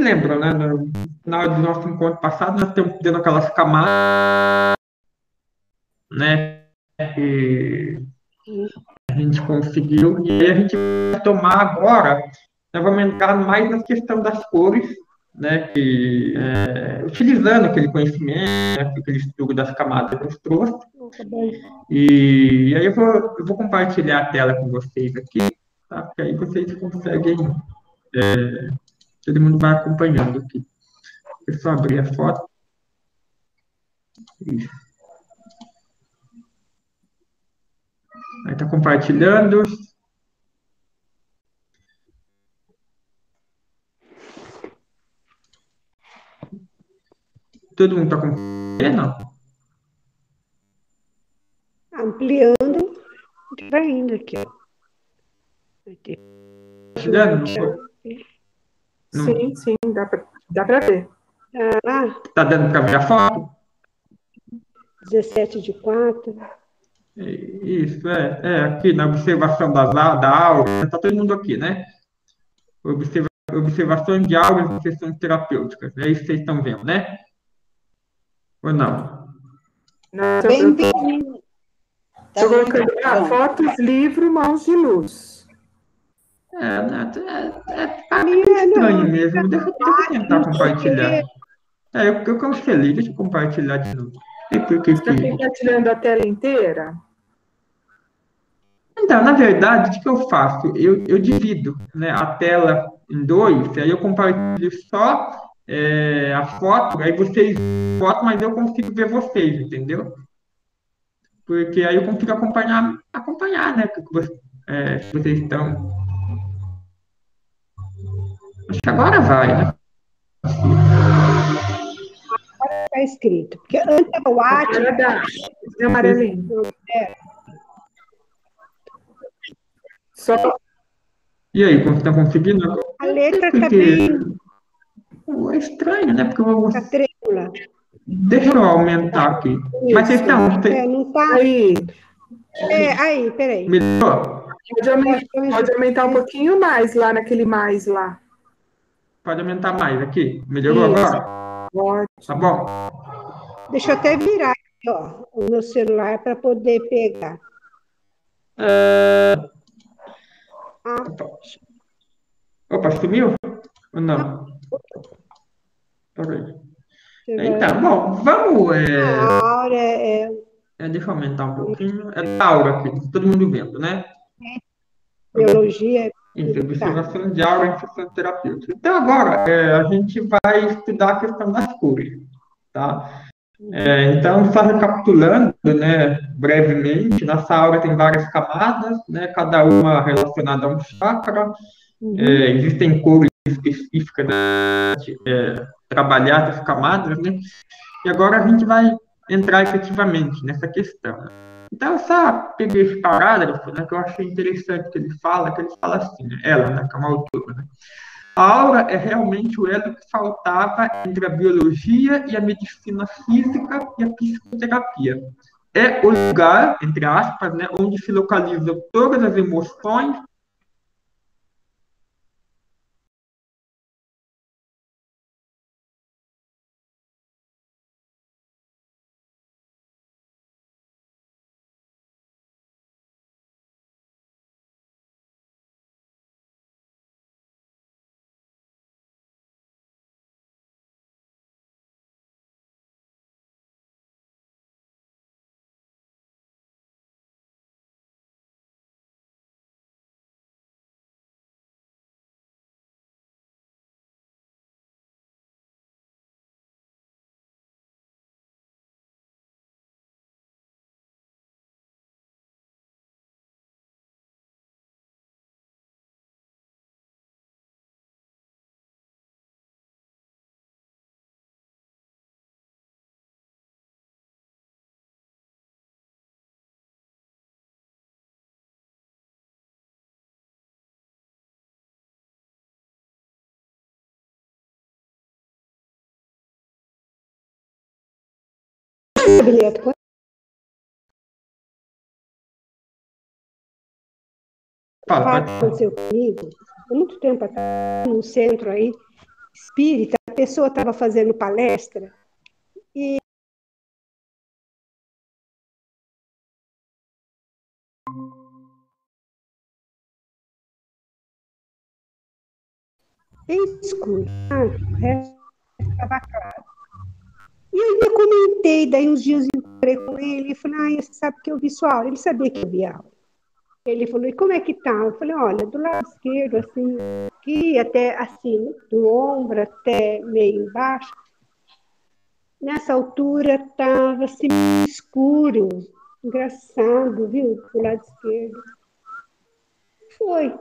lembram, né? No final do nosso encontro passado, nós estamos dando aquelas camadas, né? Que a gente conseguiu, e aí a gente vai tomar agora, nós vamos entrar mais na questão das cores, né? Que, utilizando aquele conhecimento, né, aquele estudo das camadas que nos trouxe. Tá bom. E aí eu vou compartilhar a tela com vocês aqui, tá? Porque aí vocês conseguem, todo mundo vai acompanhando aqui. Eu só abrir a foto. Isso. Aí está compartilhando. Todo mundo está compartilhando? Ampliando, vai indo aqui, ó. Aqui. Compartilhando? Não. Sim, dá para ver. Está dando para ver a foto? 17/4. Isso, aqui na observação da aula, está todo mundo aqui, né? Observações de aulas e sessões terapêuticas. É isso que vocês estão vendo, né? Ou não? Bem, estou colocando fotos, livro, mãos de luz. Tá meio estranho mesmo. Deixa eu tentar compartilhar. Eu cancelei, deixa eu compartilhar de novo. Você está compartilhando a tela inteira? Então, na verdade, o que eu faço? Eu divido, né, a tela em dois, aí eu compartilho só a foto, aí vocês foto, mas eu consigo ver vocês, entendeu? Porque aí eu consigo acompanhar, né? Se vocês estão. Acho que agora vai, né? Agora está escrito. Porque antes era o WhatsApp. É amarelinho. E aí, como estão conseguindo? A letra está bem. É estranho, né? Porque eu vou. Está trêmula. Deixa eu aumentar aqui. Mas vocês estão. Não está. Aí, peraí. Melhorou? Pode aumentar um pouquinho mais lá naquele mais lá. Pode aumentar mais aqui. Melhorou agora? Ótimo. Tá bom? Deixa eu até virar aqui, ó, o meu celular para poder pegar. Opa, sumiu? Ou não? Peraí. Então, bom, vamos. A Áurea deixa eu aumentar um pouquinho. É da aura aqui, todo mundo vendo, né? biologia. Isso, observação de aura em sessão terapêutica. Então, agora, a gente vai estudar a questão das cores, tá? Então, só recapitulando, né, brevemente, nossa aura tem várias camadas, né, cada uma relacionada a um chakra. Existem cores específicas, né, trabalhar essas camadas, né? E agora a gente vai entrar efetivamente nessa questão. Então, eu só peguei esse parágrafo, né, que eu achei interessante que ele fala assim, né, ela, né, que é uma autora, né? A aura é realmente o elo que faltava entre a biologia e a medicina física e a psicoterapia. É o lugar, entre aspas, né, onde se localizam todas as emoções, Aconteceu comigo há muito tempo atrás, no centro aí, espírita, a pessoa estava fazendo palestra e bem escuro, o resto estava claro. E eu ainda comentei, daí uns dias eu encontrei com ele e falei, você sabe que eu vi sua aula? Ele sabia que eu vi a aula. Ele falou, e como é que tá? Eu falei, olha, do lado esquerdo, assim, aqui até assim, do ombro até meio embaixo, nessa altura estava assim, escuro, engraçado, viu? Do lado esquerdo. Foi.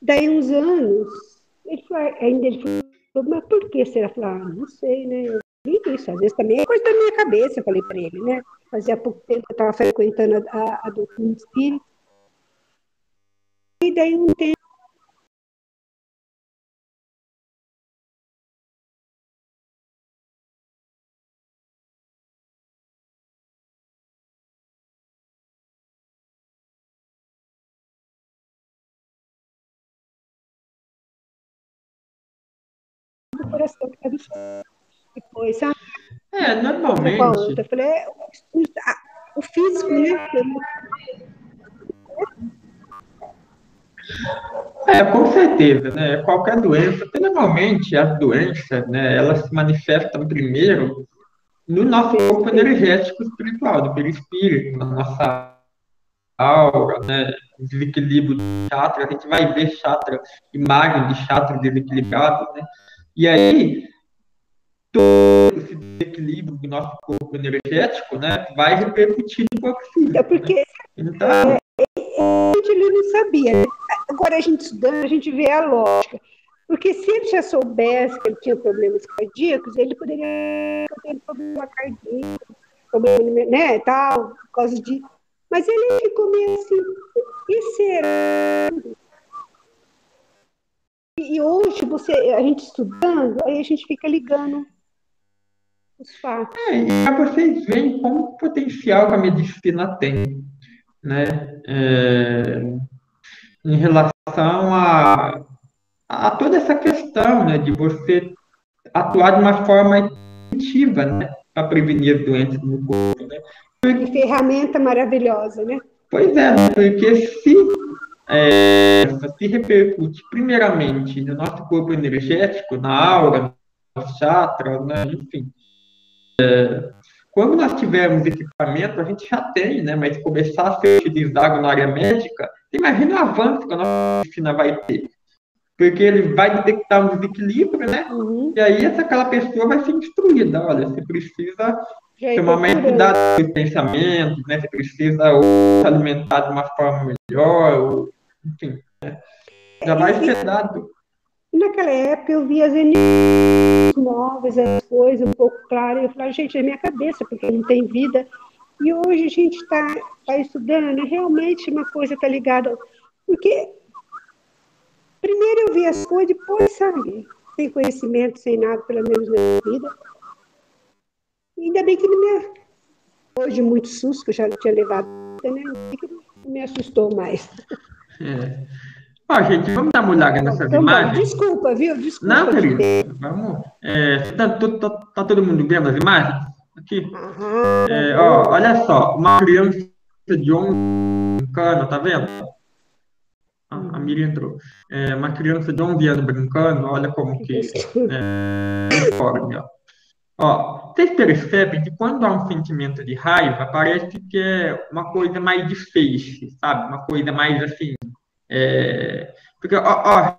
Daí uns anos, ele falou, mas por que será? Eu falei, não sei, né? Eu vi isso, às vezes também é coisa da minha cabeça, eu falei para ele, né? Fazia pouco tempo que eu estava frequentando a doutrina espírita. E daí um tempo do coração que estava depois, sabe? Coisa com a outra. Normalmente, Eu falei, o físico, né? com certeza, né? Qualquer doença, porque normalmente as doenças, né, elas se manifestam primeiro no nosso corpo Perfeito. energético espiritual, do perispírito, na nossa aura, né? Desequilíbrio de chakra, a gente vai ver chakra, imagem de chakra desequilibrado, né? E aí, esse desequilíbrio do nosso corpo energético, né, vai repercutir no corpo Então, físico, né? porque Então, ele não sabia, né? Agora a gente estudando, a gente vê a lógica. Porque se ele já soubesse que ele tinha problemas cardíacos, ele poderia ter problema cardíaco, problema, né, tal, por causa de... Mas ele ficou meio assim, e será? E hoje, a gente estudando, aí a gente fica ligando os fatos. e para vocês verem como potencial que a medicina tem, né? Em relação a toda essa questão, né, de você atuar de uma forma efetiva, né, para prevenir as doenças no corpo, né? Que ferramenta maravilhosa, né? Pois é, né, porque se repercute primeiramente no nosso corpo energético, na aura, nos chakras, né, enfim. Quando nós tivermos equipamento, a gente já tem, né, mas começar a ser utilizado na área médica, imagina o avanço que a nossa medicina vai ter. Porque ele vai detectar um desequilíbrio, né? E Uhum. aí aquela pessoa vai ser instruída. Olha, você precisa Já ir tomar mais procurando. cuidado com os pensamentos, né? Você precisa ou se alimentar de uma forma melhor, ou, enfim, já vai E ser dado. naquela época eu via as energias móveis, as coisas um pouco claras, e eu falava, gente, é minha cabeça, porque não tem vida. E hoje a gente tá estudando, e realmente uma coisa está ligada. Porque primeiro eu vi as coisas, depois, sabe, sem conhecimento, sem nada, pelo menos na minha vida. E ainda bem que não me... Hoje, muito susto, que eu já tinha levado, né? Ainda bem que não me assustou mais. É. Ó, gente, vamos dar uma olhada nessas Então, bom, imagens? desculpa, viu? Não, Desculpa te querido, ter. vamos. Tá todo mundo vendo as imagens? Aqui. Vamos lá. Olha só, uma criança de 11 anos, tá vendo? A Miriam entrou. Uma criança de 11 anos brincando, olha como Que que gostoso. informe, ó. Ó, vocês percebem que quando há um sentimento de raiva, parece que é uma coisa mais de feixe, sabe? Uma coisa mais assim. Porque, ó,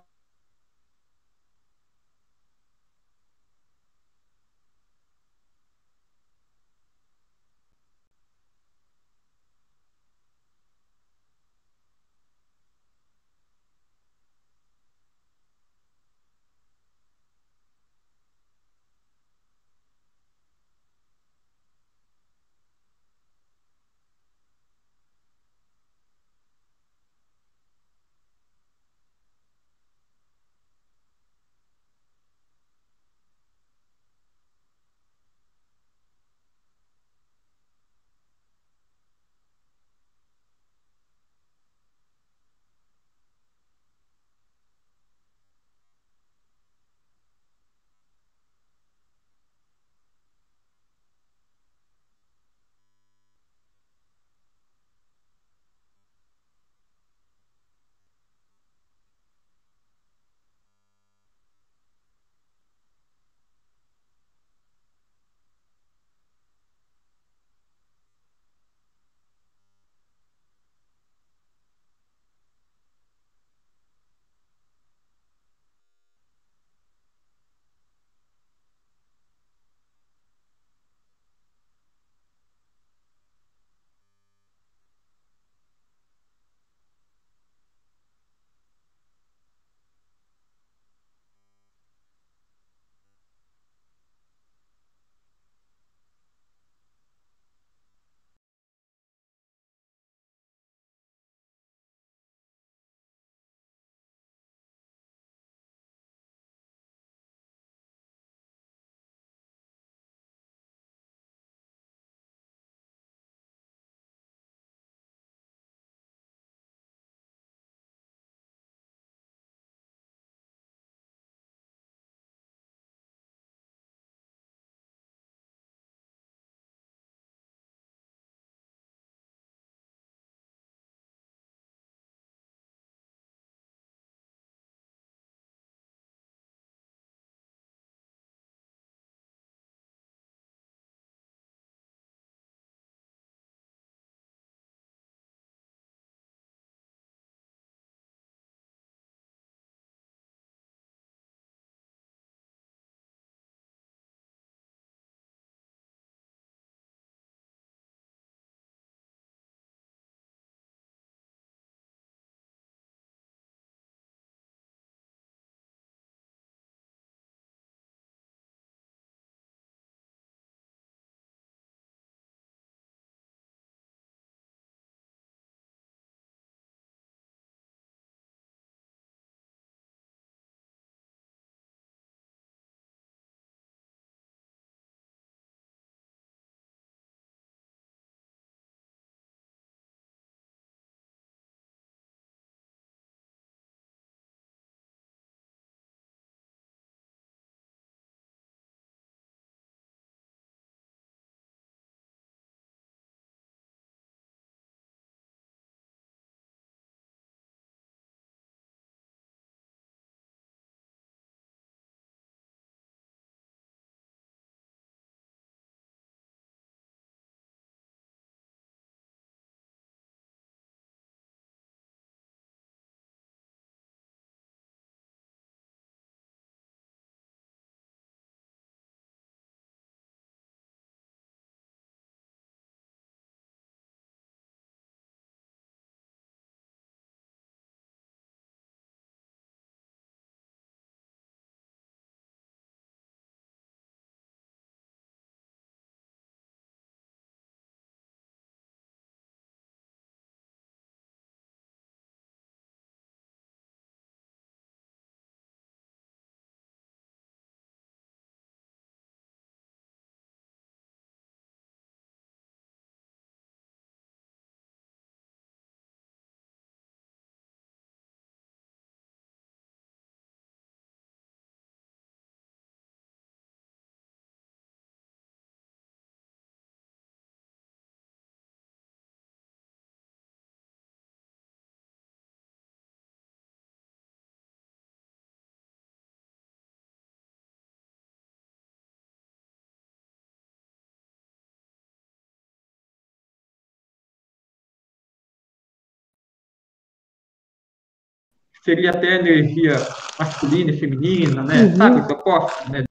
seria até energia masculina e feminina, né? Sabe, os opostos, né?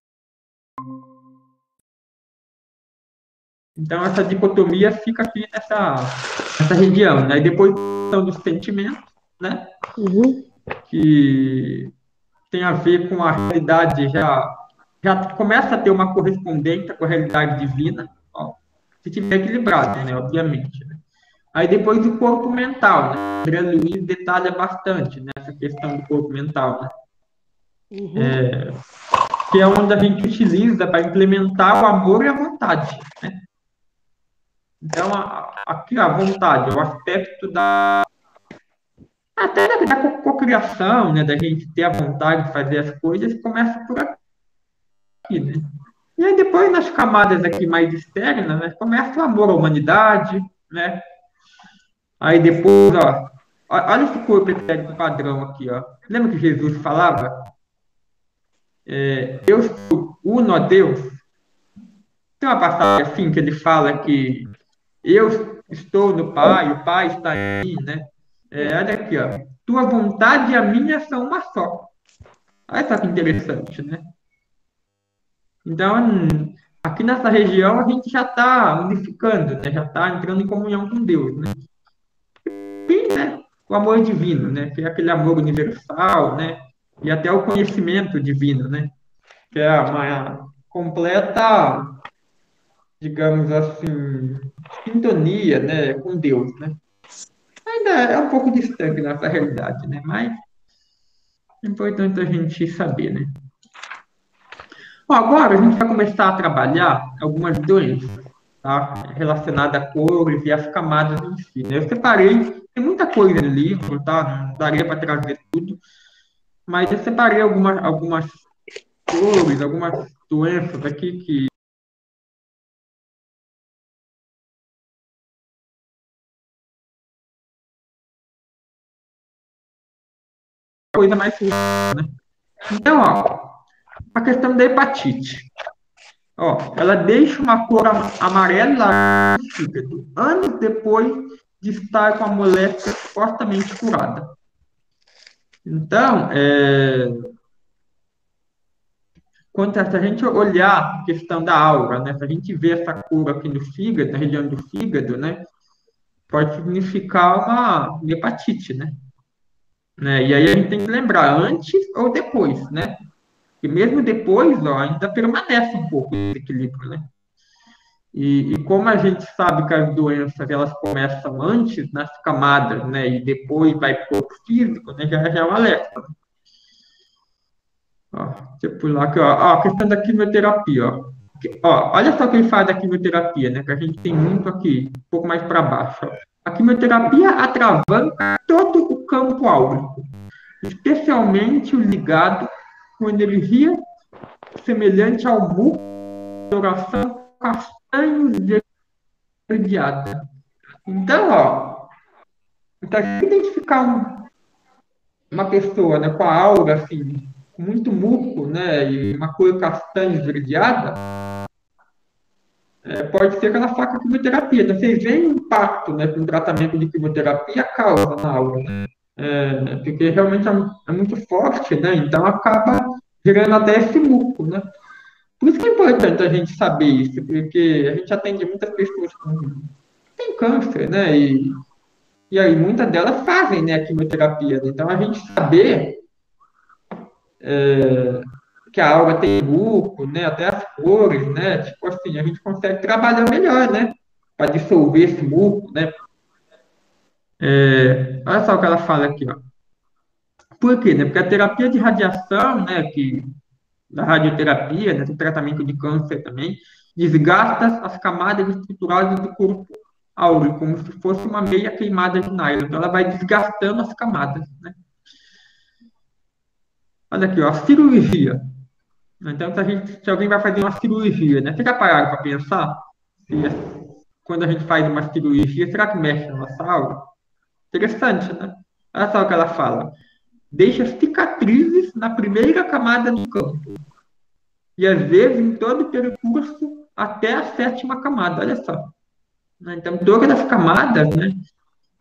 Então, essa dicotomia fica aqui nessa região, né? E depois, são dos sentimentos, né? Que tem a ver com a realidade, já começa a ter uma correspondência com a realidade divina, ó, se tiver equilibrado, né? Obviamente, né? Aí depois o corpo mental, né? André Luiz detalha bastante nessa questão do corpo mental, né? Que é onde a gente utiliza para implementar o amor e a vontade, né? Então, aqui a vontade, o aspecto até da cocriação, né? Da gente ter a vontade de fazer as coisas, começa por aqui, né? E aí depois, nas camadas aqui mais externas, né? Começa o amor à humanidade, né? Aí depois, ó, olha esse corpo etérico padrão aqui, ó. Lembra que Jesus falava? Eu sou uno a Deus. Tem uma passagem assim que ele fala que eu estou no Pai, o Pai está em mim, né? Olha aqui, ó. Tua vontade e a minha são uma só. Olha só que interessante, né? Então, aqui nessa região a gente já está unificando, né? Já está entrando em comunhão com Deus, né? E, né, o amor divino, né? Que é aquele amor universal, né? E até o conhecimento divino, né? Que é uma completa, digamos assim, sintonia, né, com Deus, né? Ainda é um pouco distante da nossa realidade, né? Mas é importante a gente saber, né? Bom, agora a gente vai começar a trabalhar algumas doenças, tá? Relacionadas a cores e as camadas em si, né? Eu separei, tem muita coisa no livro, tá? Não daria para trazer tudo, mas eu separei algumas cores, algumas doenças aqui que coisa mais simples, né? Então, ó, a questão da hepatite. Ó, ela deixa uma cor amarela no fígado, anos depois de estar com a moléstia supostamente curada. Então, quando se a gente olhar a questão da aura, né, se a gente vê essa cor aqui no fígado, na região do fígado, né, pode significar uma hepatite, né? E aí a gente tem que lembrar antes ou depois, né? E mesmo depois, ó, ainda permanece um pouco esse equilíbrio, né? E como a gente sabe que as doenças elas começam antes nas camadas, né, e depois vai para o corpo físico, né, já é um alerta. Ó, deixa eu pular aqui, ó, a questão da quimioterapia, ó. Ó, olha só quem faz a quimioterapia, né, que a gente tem muito aqui, um pouco mais para baixo. Ó. A quimioterapia atravanca todo o campo áurico, especialmente o ligado com energia semelhante ao muco, oração castanhos esverdeada. Então, ó, então, se identificar uma pessoa, né, com a aura assim, com muito muco, né, e uma cor castanha esverdeada, pode ser que ela faça quimioterapia. Então, vocês veem o impacto, né, que um tratamento de quimioterapia causa na aura, né? Porque realmente é muito forte, né? Então acaba gerando até esse muco, né? Por isso que é importante a gente saber isso, porque a gente atende muitas pessoas com tem câncer, né? E aí muitas delas fazem, né, a quimioterapia. Né? Então a gente saber que a aura tem muco, né, até as cores, né? Tipo assim, a gente consegue trabalhar melhor, né? Para dissolver esse muco, né? Olha só o que ela fala aqui, ó. Por quê? Né? Porque a terapia de radiação, né, da radioterapia, né, do tratamento de câncer também, desgasta as camadas estruturais do corpo áureo, como se fosse uma meia queimada de nylon. Então, ela vai desgastando as camadas, né? Olha aqui, ó, a cirurgia. Então, se alguém vai fazer uma cirurgia, né? Você já pararam para pensar? Se, quando a gente faz uma cirurgia, será que mexe na nossa aura? Interessante, né? Olha só o que ela fala. Deixa cicatrizes na primeira camada do campo. E, às vezes, em todo o percurso, até a sétima camada. Olha só. Então, todas as camadas, né,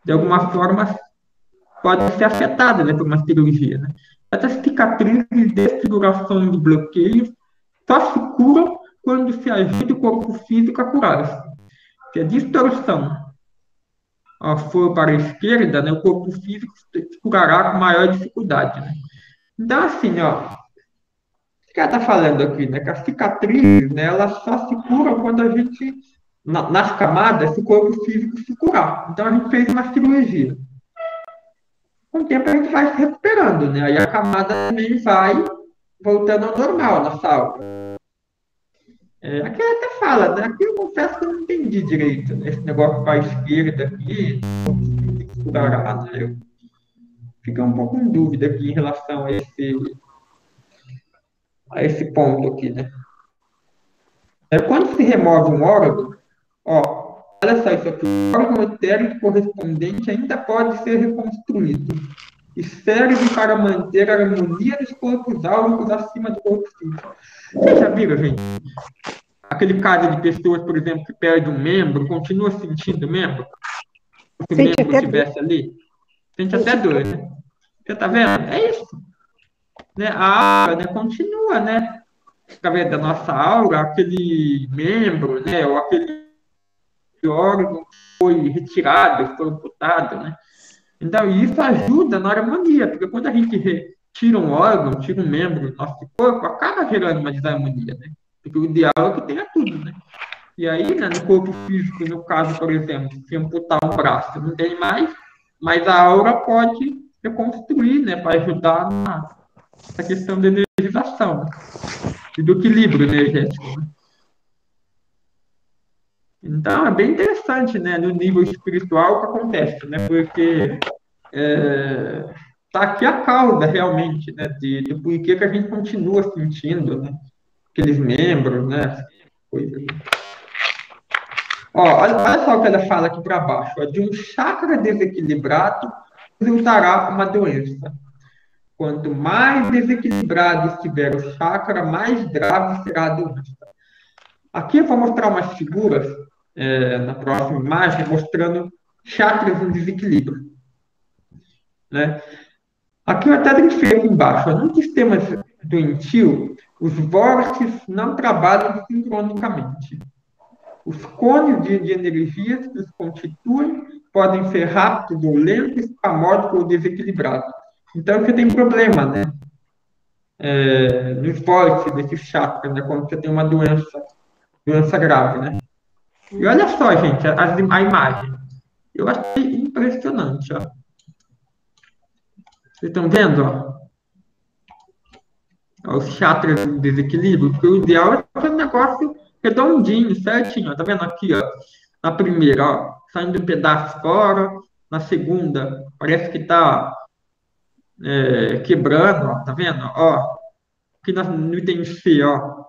de alguma forma, podem ser afetadas, né, por uma cirurgia, né? Essas cicatrizes, desfigurações e bloqueios só se curam quando se ajuda o corpo físico a curar-se. Se a distorção for para a esquerda, né, o corpo físico se curará com maior dificuldade, né? Então, assim, ó, o que ela está falando aqui, né? Que as cicatrizes, né, elas só se curam quando a gente, nas camadas, se o corpo físico se curar. Então, a gente fez uma cirurgia. Com o tempo, a gente vai se recuperando, né? Aí a camada também vai voltando ao normal na saúde. Aqui ela até fala, né? Aqui eu confesso que eu não entendi direito, né? Esse negócio para a esquerda aqui, se curará, né? Eu fico um pouco em dúvida aqui em relação a esse ponto aqui, né? Quando se remove um órgão, ó, olha só isso aqui, o órgão etérico correspondente ainda pode ser reconstruído e serve para manter a harmonia dos corpos áuricos acima do corpo físico. Vocês já viram, gente? Aquele caso de pessoas, por exemplo, que perde um membro, continua sentindo o membro? Se o membro estivesse ali? Sente até dor, né? Você tá vendo? É isso. Né? A aura, né, continua, né? Através da nossa aura, aquele membro, né, ou aquele órgão foi retirado, foi amputado, né? Então, isso ajuda na harmonia, porque quando a gente tira um órgão, tira um membro do nosso corpo, acaba gerando uma desarmonia, né? Porque o ideal é que tenha tudo, né? E aí, né, no corpo físico, no caso, por exemplo, se amputar um braço, não tem mais, mas a aura pode reconstruir, né, para ajudar na questão da energização, né? E do equilíbrio energético, né? Então, é bem interessante, né, no nível espiritual o que acontece, né, porque tá aqui a causa, realmente, né, do porquê que a gente continua sentindo, né, aqueles membros, né, coisas. Ó, olha só o que ela fala aqui para baixo, ó, de um chakra desequilibrado resultará uma doença. Quanto mais desequilibrado estiver o chakra, mais grave será a doença. Aqui eu vou mostrar umas figuras na próxima imagem, mostrando chakras em desequilíbrio, né? Aqui eu até grifei aqui embaixo. Num sistema doentio, os vórtices não trabalham sincronicamente. Os cones de energias que os constituem podem ser rápidos ou lentos, espasmódicos ou desequilibrados. Então, você tem problema, né? Nos vórtices desses chakras, né? Quando você tem uma doença grave, né? E olha só, gente, a imagem. Eu achei impressionante, ó. Vocês estão vendo, ó? Os chakras em desequilíbrio, porque o ideal é fazer um negócio redondinho, certinho, ó. Tá vendo aqui, ó? Na primeira, ó, saindo um pedaço fora. Na segunda, parece que tá quebrando, ó. Tá vendo? Ó, aqui no item C, ó.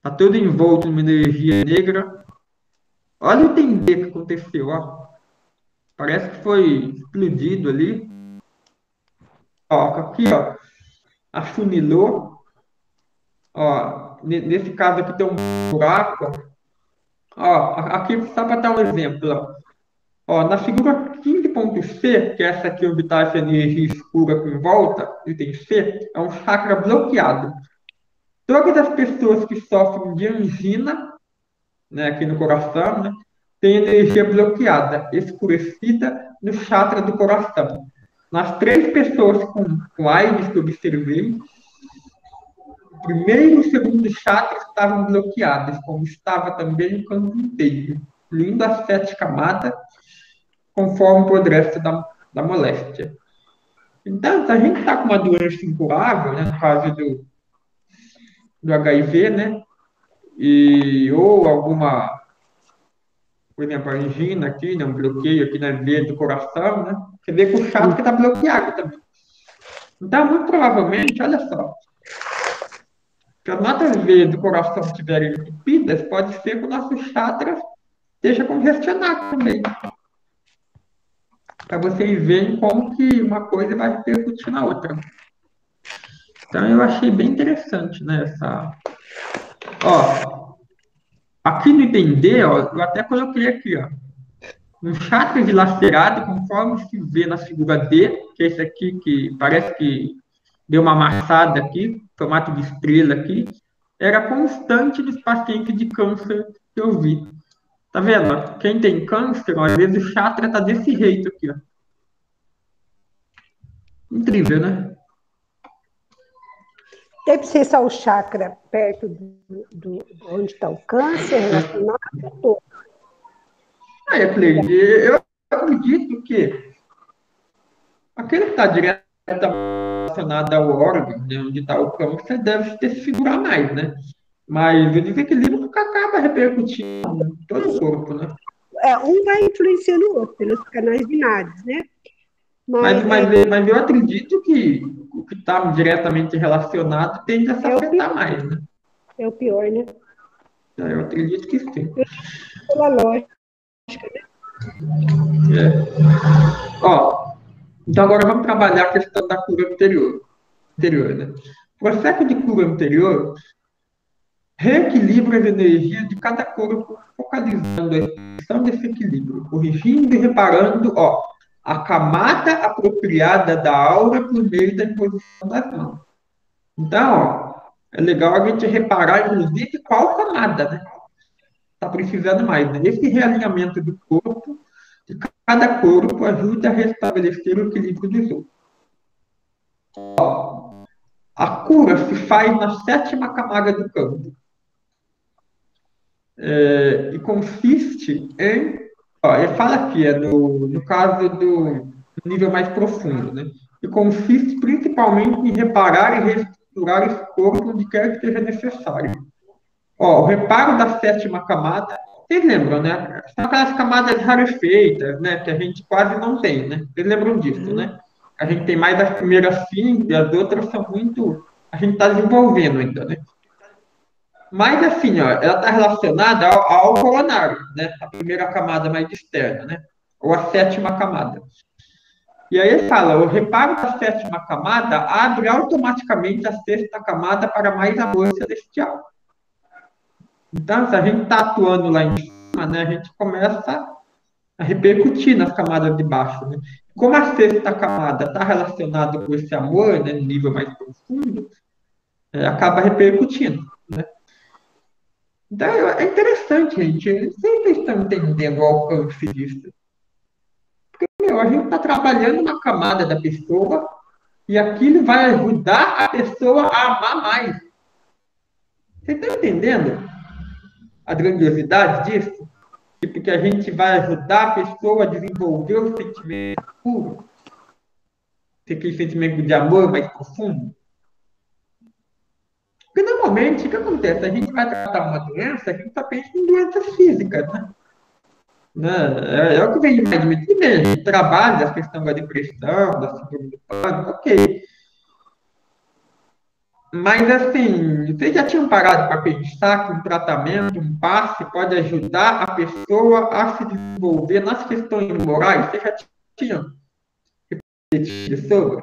Tá todo envolto numa energia negra. Olha o item D que aconteceu, ó. Parece que foi explodido ali. Ó, aqui, ó. Afunilou. Ó, nesse caso aqui tem um buraco. Ó, aqui só para dar um exemplo. Ó, na figura 15.C, que é essa aqui onde está essa energia escura em volta, item C, é um chakra bloqueado. Todas as pessoas que sofrem de angina, né, aqui no coração, né, têm energia bloqueada, escurecida no chakra do coração. Nas 3 pessoas com AIDS que eu observei, o primeiro e o segundo chakras estavam bloquedos, como estava também o campo inteiro, incluindo as 7 camadas, conforme o progresso da moléstia. Então, se a gente está com uma doença incurável, né, no caso do HIV, né, ou alguma, por exemplo, angina aqui, né, um bloqueio aqui na veia do coração, né, você vê que o chakra está bloqueado também. Então, muito provavelmente, olha só, se as nossas veias do coração estiverem entupidas, pode ser que o nosso chakra esteja congestionado também. Para vocês verem como que uma coisa vai repercutir na outra. Então, eu achei bem interessante, né, Ó, aqui no item D, ó, eu até coloquei aqui, ó. um chakra dilacerado, conforme se vê na figura D, que é esse aqui que parece que deu uma amassada aqui, formato de estrela aqui, era constante dos pacientes de câncer que eu vi. Tá vendo? Quem tem câncer, ó, às vezes o chakra tá desse jeito aqui, ó. Incrível, né? Deve ser só o chakra perto onde está o câncer, relacionado a todo. Aí, Cleide, eu acredito que aquele que está diretamente relacionado ao órgão, né, onde está o câncer, deve ter se figurar mais, né? Mas o desequilíbrio nunca acaba repercutindo em todo o corpo, né? Um vai influenciando o outro, pelos canais binários, né? Mas eu acredito que o que está diretamente relacionado tende a se afetar mais, né? É o pior, né? Eu acredito que sim. Pela lógica. Ó, então agora vamos trabalhar a questão da cura anterior, né? O processo de cura anterior reequilibra as energias de cada corpo, focalizando a expressão desse equilíbrio, corrigindo e reparando, ó, a camada apropriada da aura por meio da imposição das mãos. Então, ó, é legal a gente reparar, inclusive, qual camada, né? Está precisando mais, né? Esse realinhamento do corpo, de cada corpo, ajuda a restabelecer o equilíbrio dos outros. A cura se faz na sétima camada do campo. E consiste em. Ó, ele fala aqui, no caso do nível mais profundo, né? E consiste principalmente em reparar e reestruturar esse corpo onde quer que seja necessário. Ó, o reparo da sétima camada, vocês lembram, né? São aquelas camadas rarefeitas, né? Que a gente quase não tem, né? Vocês lembram disso, né? A gente tem mais as primeiras cinco e as outras são muito. A gente está desenvolvendo ainda, né? Mas assim, ó, ela está relacionada ao coronário, né? A primeira camada mais externa, né? Ou a sétima camada. E aí ele fala, o reparo da sétima camada abre automaticamente a sexta camada para mais amor celestial. Então, se a gente está atuando lá em cima, né, a gente começa a repercutir nas camadas de baixo, né? Como a sexta camada está relacionada com esse amor, né, no nível mais profundo, acaba repercutindo, né? Então, é interessante, gente. Vocês estão entendendo o alcance disso. Porque, meu, a gente está trabalhando na camada da pessoa e aquilo vai ajudar a pessoa a amar mais. Vocês estão entendendo a grandiosidade disso? Tipo, que a gente vai ajudar a pessoa a desenvolver o sentimento puro, aquele sentimento de amor mais profundo. Porque normalmente, o que acontece? A gente vai tratar uma doença, a gente só pensa em doenças físicas, né? É o que vem mais de mim. Tudo bem, a gente trabalha a questão da depressão, da síndrome do pânico, ok. Mas, assim, vocês já tinham parado para pensar que um tratamento, um passe, pode ajudar a pessoa a se desenvolver nas questões morais? Vocês já tinham refletido sobre?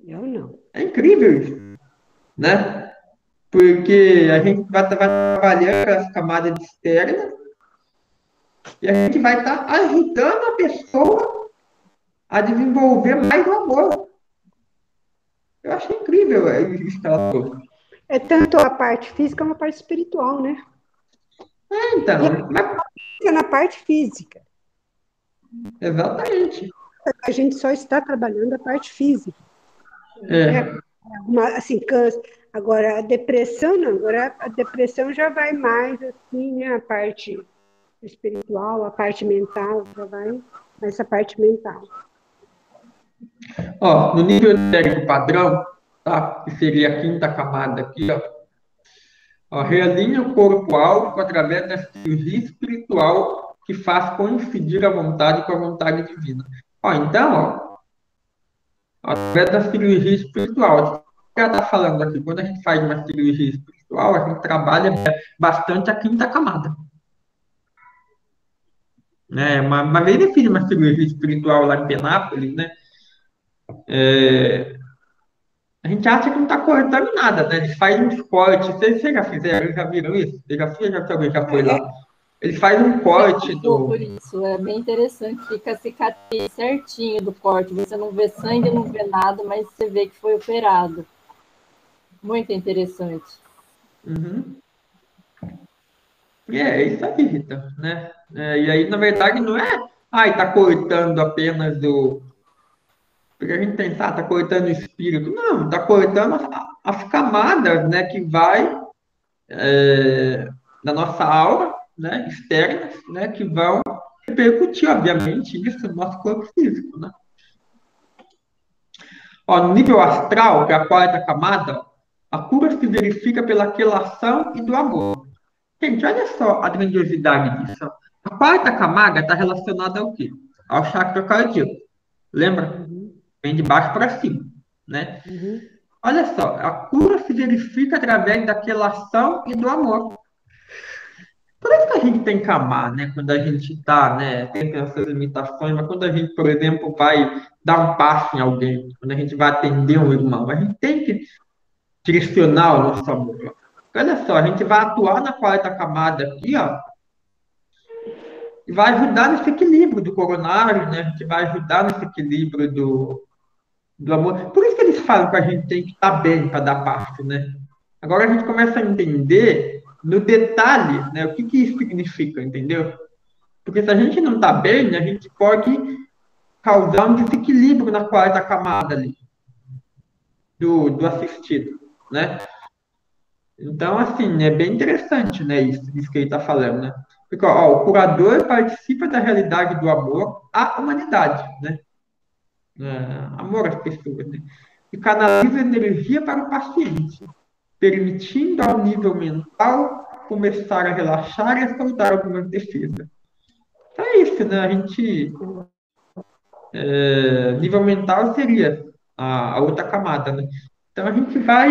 Eu não. É incrível isso, né? Porque a gente vai trabalhando as camadas externas e a gente vai estar ajudando a pessoa a desenvolver mais o amor. Eu achei incrível isso que ela falou. É tanto a parte física como a parte espiritual, né? Então, É na parte física. exatamente. A gente só está trabalhando a parte física. É. Assim, câncer. Agora, a depressão não. Agora, a depressão já vai mais, assim, né? A parte espiritual, a parte mental, já vai nessa parte mental. Ó, no nível etérico padrão, tá? Que seria a quinta camada aqui, ó, realinha o corpo álmico através da cirurgia espiritual que faz coincidir a vontade com a vontade divina. Ó, então, ó, através da cirurgia espiritual, o que ela está falando aqui? Quando a gente faz uma cirurgia espiritual, a gente trabalha bastante a quinta camada. Né? Uma vez eu fiz uma cirurgia espiritual lá em Penápolis, né? A gente acha que não está cortando nada, né? Eles fazem uns cortes. Vocês já fizeram, já viram isso? Vocês já alguém já foi lá? Ele faz um corte Passou do. por isso, é bem interessante, fica a cicatriz certinho do corte, você não vê sangue, não vê nada, mas você vê que foi operado. Muito interessante. Uhum. E é isso aí, Rita, né? E aí, na verdade, não é, ai, tá cortando apenas do. Porque a gente pensar, tá cortando o espírito. Não, tá cortando as camadas, né, que vai da nossa aura, né, externas, né, que vão repercutir, obviamente, isso no nosso corpo físico, né? Ó, no nível astral, que é a quarta camada, a cura se verifica pela quelação e do amor. Gente, olha só a grandiosidade disso. A quarta camada está relacionada ao quê? Ao chakra cardíaco. Lembra? Uhum, Vem de baixo para cima, né? uhum. Olha só, a cura se verifica através da quelação e do amor. Por isso que a gente tem que amar, né? Quando a gente está, né? Tem essas limitações, mas quando a gente, por exemplo, vai dar um passo em alguém, quando a gente vai atender um irmão, a gente tem que direcionar o nosso amor. Olha só, a gente vai atuar na quarta camada aqui, ó, e vai ajudar nesse equilíbrio do coronário, né? A gente vai ajudar nesse equilíbrio do amor. Por isso que eles falam que a gente tem que estar bem para dar passo, né? Agora a gente começa a entender no detalhe, né, o que que isso significa, entendeu? Porque se a gente não está bem, a gente pode causar um desequilíbrio na quarta camada ali do assistido, né? Então, assim, é bem interessante, né, isso que ele está falando, né? Porque, ó, o curador participa da realidade do amor à humanidade, né? Amor às pessoas, né? E canaliza energia para o paciente, permitindo ao nível mental começar a relaxar e a soltar algumas defesas. Então é isso, né? A gente, nível mental seria a outra camada, né? Então a gente vai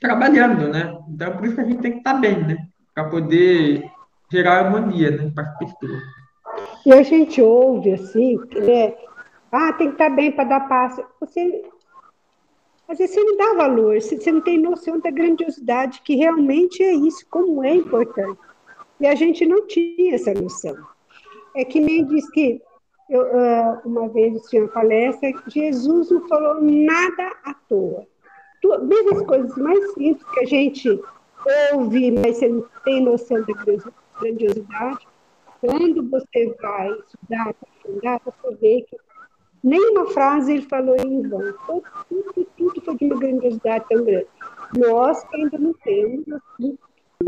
trabalhando, né? Então por isso que a gente tem que estar bem, né? Para poder gerar harmonia, né? Para as pessoas. E a gente ouve assim, né? Ah, tem que estar bem para dar passe. Às vezes você não dá valor, você não tem noção da grandiosidade que realmente é isso, como é importante. E a gente não tinha essa noção. É que nem diz que, uma vez eu tinha uma palestra, Jesus não falou nada à toa. Mesmo as coisas mais simples que a gente ouve, mas você não tem noção da grandiosidade, quando você vai estudar, aprofundar, você vê que nenhuma frase ele falou em vão. Tudo foi de uma grandiosidade tão grande. Nós que ainda não temos assim,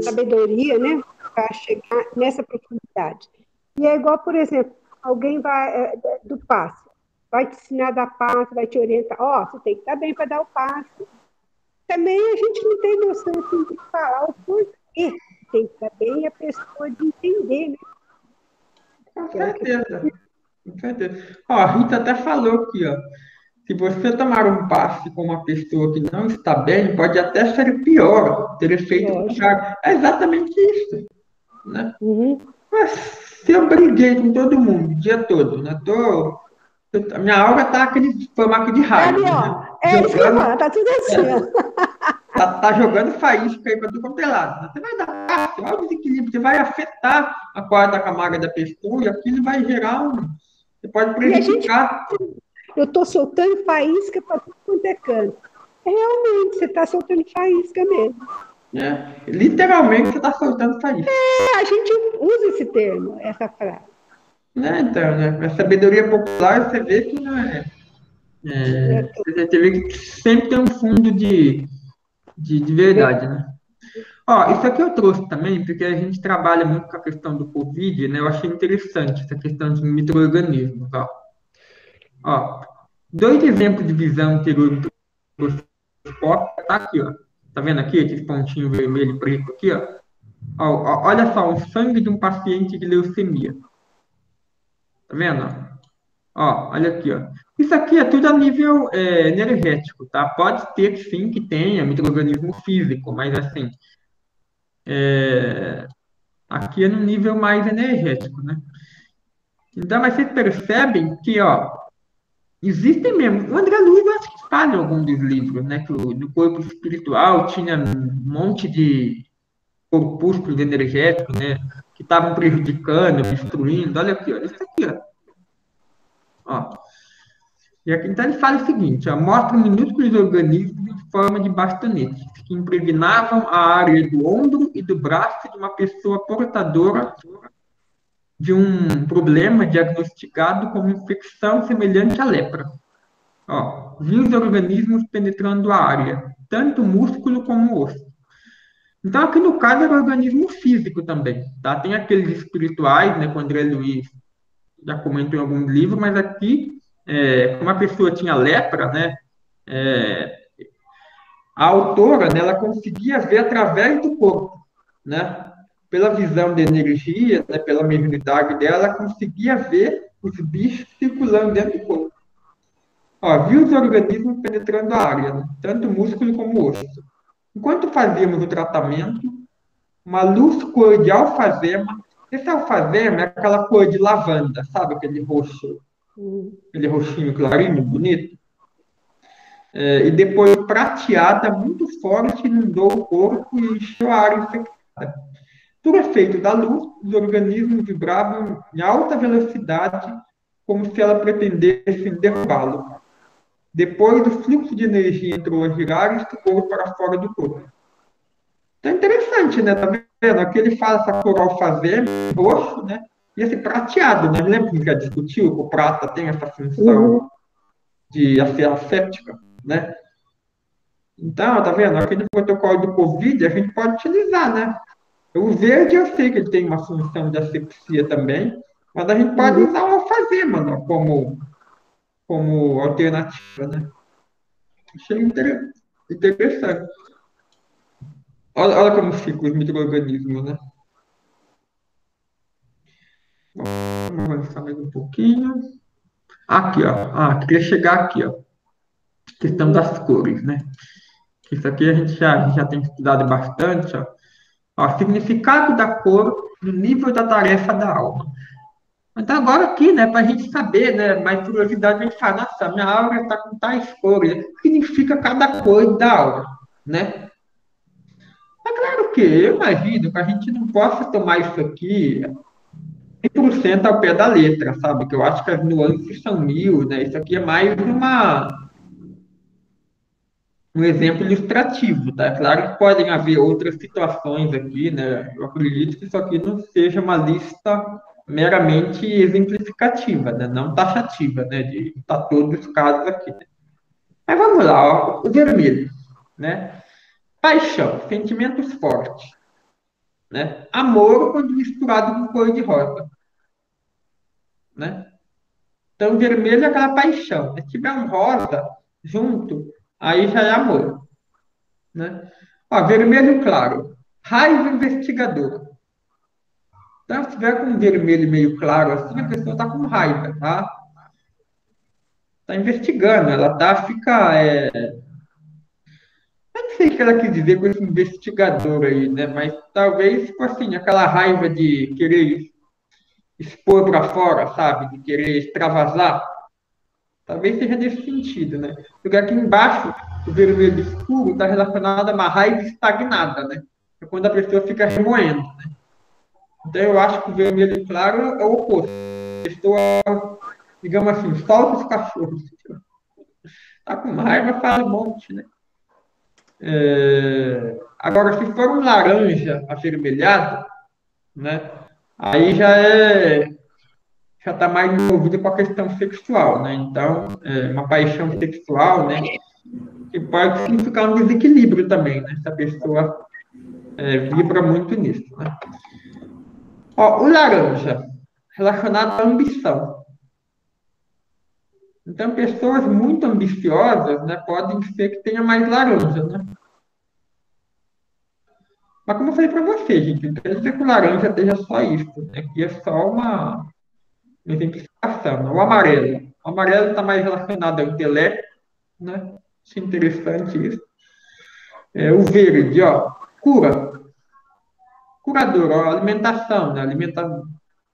sabedoria, né, para chegar nessa profundidade. E é igual, por exemplo, alguém vai do passe, vai te ensinar a dar passe, vai te orientar. Ó, você tem que estar bem para dar o passe. Também a gente não tem noção assim, de falar o porquê tem que estar bem e a pessoa de entender, né? Com certeza. Com certeza. Ó, a Rita até falou aqui, ó. Se você tomar um passe com uma pessoa que não está bem, pode até ser pior, ter efeito Lógico. contrário. É exatamente isso, né? Uhum. Mas se eu briguei com todo mundo o dia todo, né? A minha aura tá aquele formato de raio, Ali, né? ó, é isso que eu Jogando, falo, tá tudo assim, ó. tá jogando faísca aí para tudo quanto é lado, né? Você vai dar passe, olha o desequilíbrio, você vai afetar a quarta camada da pessoa e aquilo vai gerar um. Você pode E a gente, prejudicar. eu tô soltando faísca para tudo quanto é canto. Realmente, você tá soltando faísca mesmo. Né? Literalmente você está soltando faísca. A gente usa esse termo, essa frase. Né? Então, né? A sabedoria popular você vê que não é. Você vê que sempre tem um fundo de verdade, né? Ó, isso aqui eu trouxe também, porque a gente trabalha muito com a questão do Covid, né? Eu achei interessante essa questão de micro-organismos, ó. Ó, dois exemplos de visão interior microscópica, tá aqui, ó. Tá vendo aqui, esse pontinho vermelho e preto aqui, ó? Ó, olha só, o sangue de um paciente de leucemia. Tá vendo? Ó, olha aqui, ó. Isso aqui é tudo a nível energético, tá? Pode ter, sim, que tenha micro-organismo físico, mas assim, aqui é no nível mais energético, né? Então, mas vocês percebem que, ó, existem mesmo. O André Luiz, eu acho que fala em algum dos livros, né? Que no corpo espiritual tinha um monte corpúsculos energéticos, né, que estavam prejudicando, destruindo. Olha aqui, olha isso aqui, ó. E aqui, então ele fala o seguinte, ó, mostra minúsculos organismos em forma de bastonetes que impregnavam a área do ombro e do braço de uma pessoa portadora de um problema diagnosticado como infecção semelhante à lepra. Ó, viu os organismos penetrando a área, tanto o músculo como o osso. Então, aqui no caso, era organismo físico também, tá? Tem aqueles espirituais, né, que o André Luiz já comentou em algum livro, mas aqui, como a pessoa tinha lepra, né, é, a autora, né, ela conseguia ver através do corpo, né? Pela visão de energia, né, pela mediunidade dela, ela conseguia ver os bichos circulando dentro do corpo. Ó, viu os organismos penetrando a área, né, tanto o músculo como o osso. Enquanto fazíamos o tratamento, uma luz cor de alfazema. Esse alfazema é aquela cor de lavanda, sabe? Aquele roxo, aquele roxinho clarinho, bonito. E depois prateada, muito forte, inundou o corpo e encheu a área infectada. Por efeito da luz, os organismos vibravam em alta velocidade, como se ela pretendesse derrubá-lo. Depois, o fluxo de energia entrou a girar e esticou para fora do corpo. Então é interessante, né? Tá vendo? Aqui ele fala essa cor alfazema, roxo, né? E esse prateado, né? Lembra que a gente já discutiu que o prata tem essa função de ser asséptica, né? Então, tá vendo? Aqui no protocolo do Covid a gente pode utilizar, né? O verde eu sei que ele tem uma função de asepsia também, mas a gente pode usar o alfazema, né? Como alternativa, né? Achei interessante. Olha como ficam os micro-organismos, né? Vamos avançar mais um pouquinho. Aqui, ó. Queria chegar aqui, ó. Questão das cores, né? Isso aqui a gente já tem estudado bastante, ó. Ó, significado da cor no nível da tarefa da alma. Então, agora aqui, né, para a gente saber, né, mais curiosidade, a gente fala, nossa, minha aura está com tais cores. O que significa cada cor da aura, né? É claro que eu imagino que a gente não possa tomar isso aqui 100% ao pé da letra, sabe? Que eu acho que as nuances são mil, né? Isso aqui é mais um exemplo ilustrativo, tá? Claro que podem haver outras situações aqui, né? Eu acredito que isso aqui não seja uma lista meramente exemplificativa, né? Não taxativa, né? De estar todos os casos aqui. Né? Mas vamos lá, ó, o vermelho, né? Paixão, sentimentos fortes, né? Amor quando misturado com cor de rosa, né? Então, vermelho é aquela paixão. Se tiver um rosa junto, aí já é amor, né? Ó, vermelho claro, raiva investigadora. Então, se tiver com um vermelho meio claro assim, a pessoa está com raiva, tá? Está investigando, ela fica. Eu não sei o que ela quis dizer com esse investigador aí, né? Mas talvez, tipo assim, aquela raiva de querer expor para fora, sabe? De querer extravasar. Talvez seja nesse sentido, né? Porque aqui embaixo, o vermelho escuro está relacionado a uma raiva estagnada, né? É quando a pessoa fica remoendo, né? Então, eu acho que o vermelho claro é o oposto. A pessoa, digamos assim, solta os cachorros. Está com raiva, faz um monte, né? Agora, se for um laranja avermelhado, né? Aí já está mais envolvido com a questão sexual, né? Então, uma paixão sexual, né? Que pode significar um desequilíbrio também, né? Se a pessoa vibra muito nisso, né? Ó, o laranja, relacionado à ambição. Então, pessoas muito ambiciosas, né? Podem ser que tenha mais laranja, né? Mas como eu falei para você, gente, não quer dizer que o laranja esteja só isso, né? Que é só uma exemplificação, né? O amarelo está mais relacionado ao intelecto, né? Isso é interessante isso. O verde, ó, curador, ó, alimentação, né?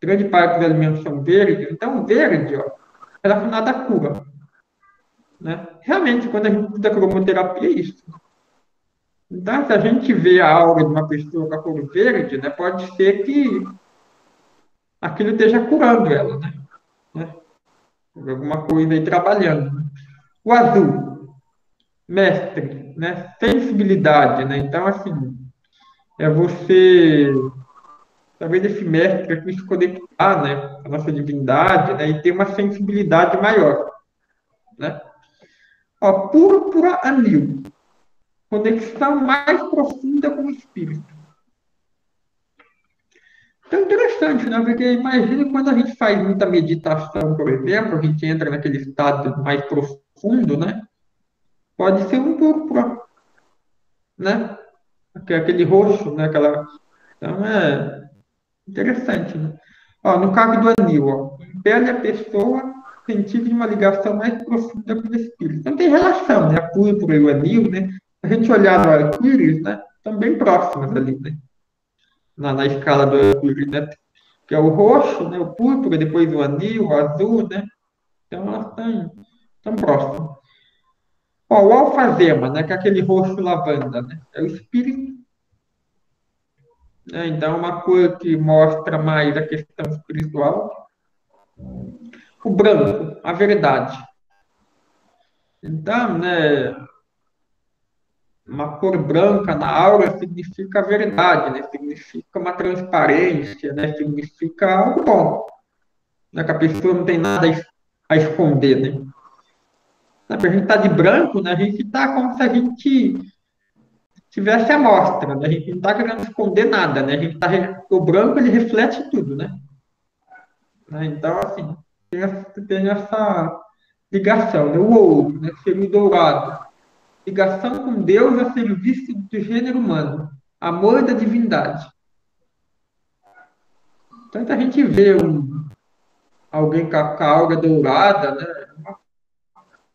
Grande parte dos alimentos são verdes, então o verde, ó, relacionado à cura, né? Realmente, quando a gente estuda cromoterapia, é isso. Então, se a gente vê a aura de uma pessoa com a cor verde, né, pode ser que aquilo esteja curando ela, né? Alguma coisa aí trabalhando. Né? O azul, mestre, né? Sensibilidade, né? Então, assim, é você, talvez esse mestre aqui se conectar, né? Com a nossa divindade, né? E ter uma sensibilidade maior, né? Ó, púrpura anil, conexão mais profunda com o espírito. Então, interessante, né? Porque imagina quando a gente faz muita meditação, por exemplo, a gente entra naquele estado mais profundo, né? Pode ser um púrpura, né? Aquele roxo, né? Então, é interessante, né? Ó, no caso do anil, ó, impele a pessoa sentir uma ligação mais profunda com o espírito. Então, tem relação, né? A púrpura e o anil, né? A gente olhar no arco-íris, né? Estão bem próximas ali, né? Na escala do arco-íris, né? Que é o roxo, né? O púrpura, depois o anil, o azul, né? Então, elas estão próximas. Ó, o alfazema, né? Que é aquele roxo lavanda, né? É o espírito, né? Então, é uma cor que mostra mais a questão espiritual. O branco, a verdade. Então, né? Uma cor branca na aura significa a verdade, né? Significa uma transparência, né? Significa algo bom, né? Que a pessoa não tem nada a esconder, né? Sabe, a gente está de branco, né? A gente está como se a gente tivesse a mostra, né? A gente não está querendo esconder nada, né? A gente tá, o branco, ele reflete tudo, né? Então, assim, tem essa ligação, né? O ouro, né? Seria o dourado. Ligação com Deus a serviço do gênero humano. Amor da divindade. Tanto a gente vê alguém com a aura dourada, né?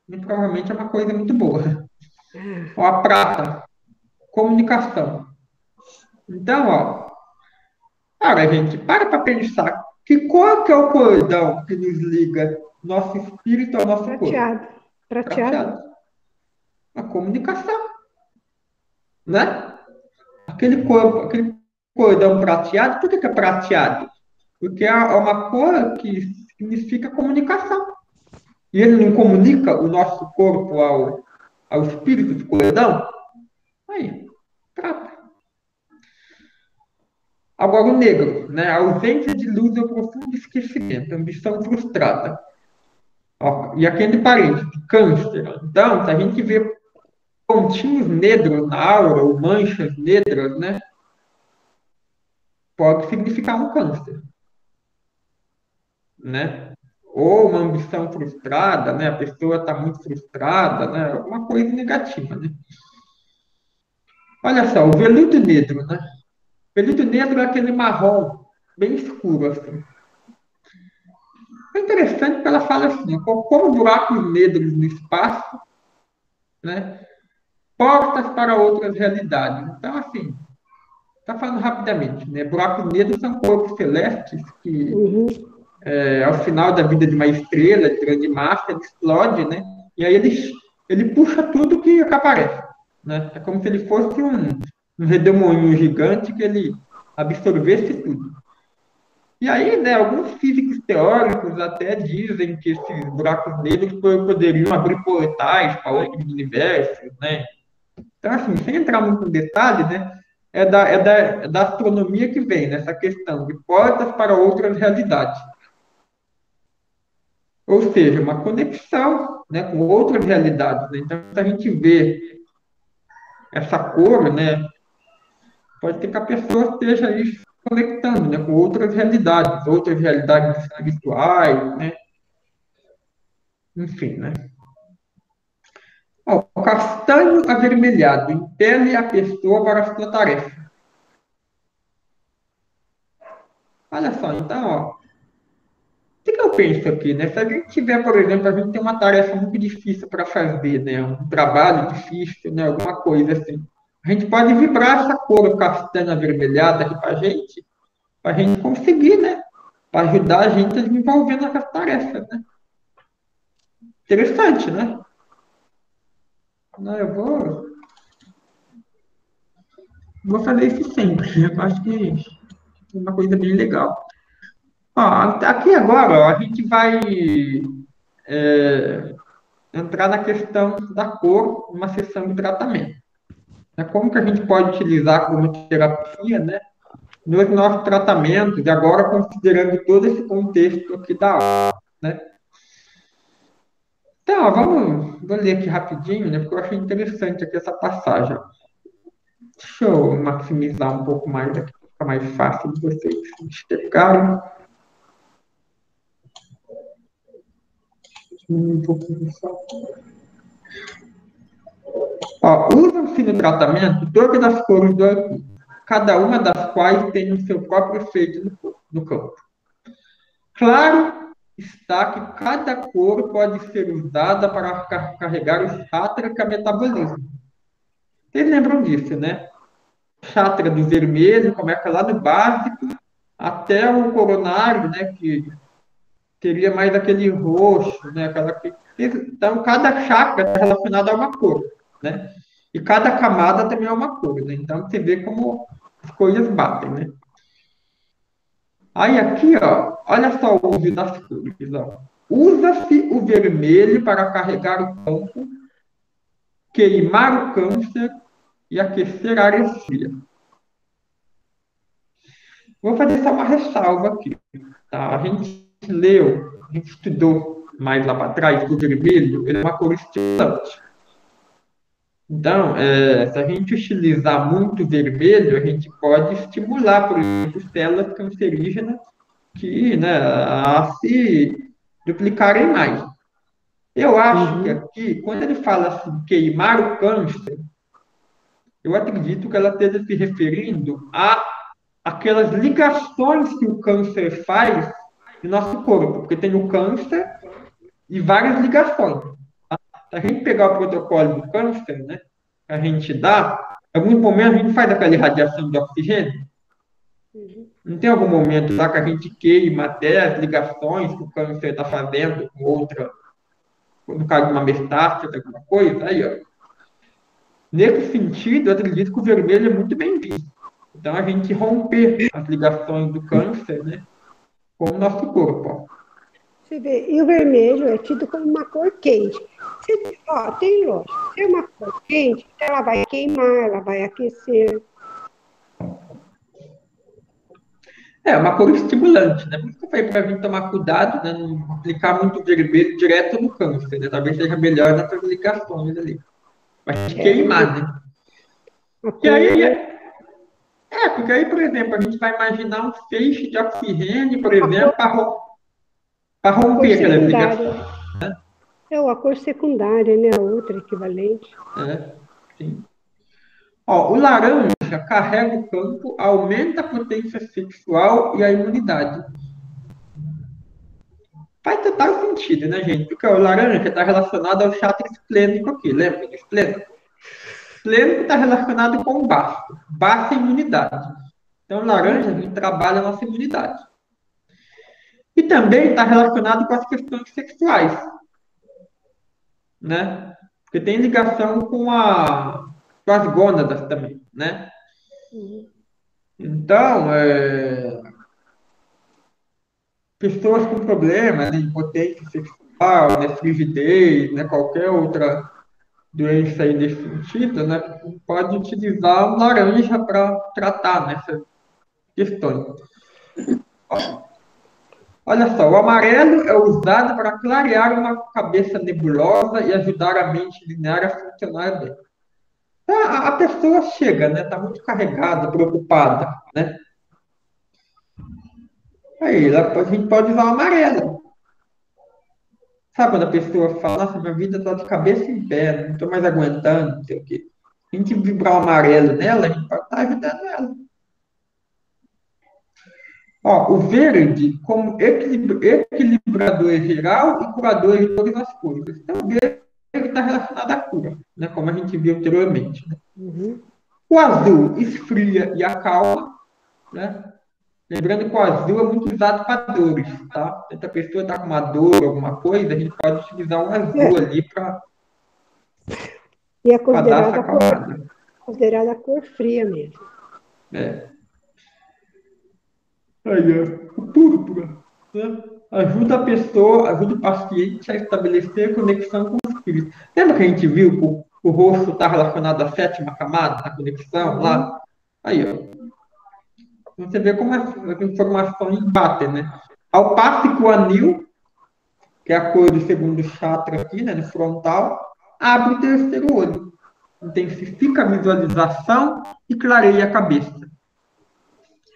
Muito provavelmente é uma coisa muito boa. Ó, a prata, comunicação. Então, ó, cara, gente, para pensar. Que cor que é o cordão que nos liga nosso espírito ao nosso corpo? Prateado. Prateado. Prateado. A comunicação, né? Aquele cordão prateado, por que é prateado? Porque é uma cor que significa comunicação. E ele não comunica o nosso corpo ao espírito de cordão? Aí, prata. Agora o negro, né? A ausência de luz é o profundo esquecimento, ambição frustrada. Ó, e aqui entre parênteses, câncer. Então, se a gente vê pontinhos negros na aura, ou manchas negras, né? Pode significar um câncer, né? Ou uma ambição frustrada, né? A pessoa está muito frustrada, né? Alguma coisa negativa, né? Olha só, o veludo negro, né? O veludo negro é aquele marrom bem escuro, assim. É interessante que ela fala assim, como buracos negros no espaço, né? Portas para outras realidades. Então, assim, está falando rapidamente, né? Buracos negros são corpos celestes que, Uhum. ao final da vida de uma estrela de grande massa, ele explode, né? E aí ele puxa tudo que aparece, né? É como se ele fosse um redemoinho gigante que ele absorvesse tudo. E aí, né, alguns físicos teóricos até dizem que esses buracos negros poderiam abrir portais para outros universos, né? Então, assim, sem entrar muito em detalhe, né, é da astronomia que vem nessa questão de portas para outras realidades. Ou seja, uma conexão, né, com outras realidades, né? Então, se a gente vê essa cor, né, pode ter que a pessoa esteja aí se conectando, né, com outras realidades espirituais, né? Enfim, né? Ó, o castanho avermelhado impele a pessoa para a sua tarefa. Olha só, então, ó, o que eu penso aqui, né? Se a gente tiver, por exemplo, a gente tem uma tarefa muito difícil para fazer, né? Um trabalho difícil, né? Alguma coisa assim. A gente pode vibrar essa cor castanho avermelhada aqui para a gente conseguir, né? Para ajudar a gente a desenvolver nossas tarefas, né? Interessante, né? Não, eu vou. vou fazer isso sempre. Eu acho que é uma coisa bem legal. Ó, aqui agora, ó, a gente vai é, entrar na questão da cor numa sessão de tratamento. Né? Como que a gente pode utilizar como terapia, né, nos nossos tratamentos, e agora considerando todo esse contexto aqui da aula, né? Então, ó, vou ler aqui rapidinho, né, porque eu achei interessante aqui essa passagem. Deixa eu maximizar um pouco mais aqui, para ficar mais fácil de vocês enxergarem. Um pouquinho só. Ó, usam-se no tratamento todas as cores do arco-íris, cada uma das quais tem o seu próprio efeito no campo. Claro está que cada cor pode ser usada para carregar o chakra que é metabolismo. Vocês lembram disso, né? Chakra do vermelho começa lá no básico até o coronário, né? Que teria mais aquele roxo, né? Então, cada chakra está relacionado a uma cor, né? E cada camada também é uma cor, né? Então, você vê como as coisas batem, né? Aí aqui, ó, olha só o uso das cores, ó. Usa-se o vermelho para carregar o campo, queimar o câncer e aquecer a área fria. Vou fazer só uma ressalva aqui, tá? A gente leu, a gente estudou mais lá para trás que o vermelho ele é uma cor estimulante. Então, se a gente utilizar muito vermelho, a gente pode estimular, por exemplo, células cancerígenas que, né, a se duplicarem mais. Eu acho que aqui, quando ele fala assim, queimar o câncer, eu acredito que ela esteja se referindo a aquelas ligações que o câncer faz no nosso corpo, porque tem o câncer e várias ligações. Se a gente pegar o protocolo do câncer, né, a gente dá, em alguns momentos a gente faz aquela irradiação de oxigênio. Não tem algum momento lá que a gente queima até as ligações que o câncer está fazendo com outra, no caso de uma metástase, alguma coisa, aí, ó. Nesse sentido, eu acredito que o vermelho é muito bem visto. Então, a gente romper as ligações do câncer, né, com o nosso corpo, ó. Você vê, e o vermelho é tido como uma cor quente. Ó, tem lógico, se é uma cor quente, ela vai queimar, ela vai aquecer. É uma cor estimulante, né? Por isso que eu falei para a gente tomar cuidado, né? Não aplicar muito vermelho direto no câncer, né? Talvez seja melhor nessas ligações ali. Mas queimar, né? E aí, porque aí, por exemplo, a gente vai imaginar um feixe de oxigênio, por exemplo, para romper aquela ligação. É a cor secundária, né? A outra equivalente. Sim. Ó, o laranja carrega o campo, aumenta a potência sexual e a imunidade. Faz total sentido, né, gente? Porque o laranja está relacionado ao chakra esplênico aqui, lembra do esplênico? Esplênico está relacionado com o baço, baixa imunidade. Então, o laranja a gente trabalha a nossa imunidade. E também está relacionado com as questões sexuais, né? Porque tem ligação com as gônadas também, né? Então, pessoas com problemas, né, impotência sexual, né, frigidez, né, qualquer outra doença aí nesse sentido, né, pode utilizar o laranja para tratar nessas questões. Olha só, o amarelo é usado para clarear uma cabeça nebulosa e ajudar a mente linear a funcionar bem. Então, a pessoa chega, né, está muito carregada, preocupada, né? Aí, a gente pode usar o amarelo. Sabe quando a pessoa fala, nossa, minha vida está de cabeça em pé, não estou mais aguentando, não sei o quê. A gente vibrar o amarelo nela, a gente pode estar ajudando ela. Ó, o verde como equilibrador geral e curador de todas as coisas. Então, o verde está relacionado à cura, né, como a gente viu anteriormente. Né? O azul esfria e acalma, né? Lembrando que o azul é muito usado para dores, tá? Se a pessoa está com uma dor, alguma coisa, a gente pode utilizar um azul ali para E é dar essa acalmada. considerada a cor fria mesmo. É. Aí, ó, o púrpura, né? Ajuda o paciente a estabelecer conexão com o espírito. Lembra que a gente viu que o rosto está relacionado à sétima camada, a conexão lá? Aí, ó. Você vê como as informações batem, né? Ao passo que o anil, que é a cor do segundo chakra aqui, né, no frontal, abre o terceiro olho. Intensifica a visualização e clareia a cabeça.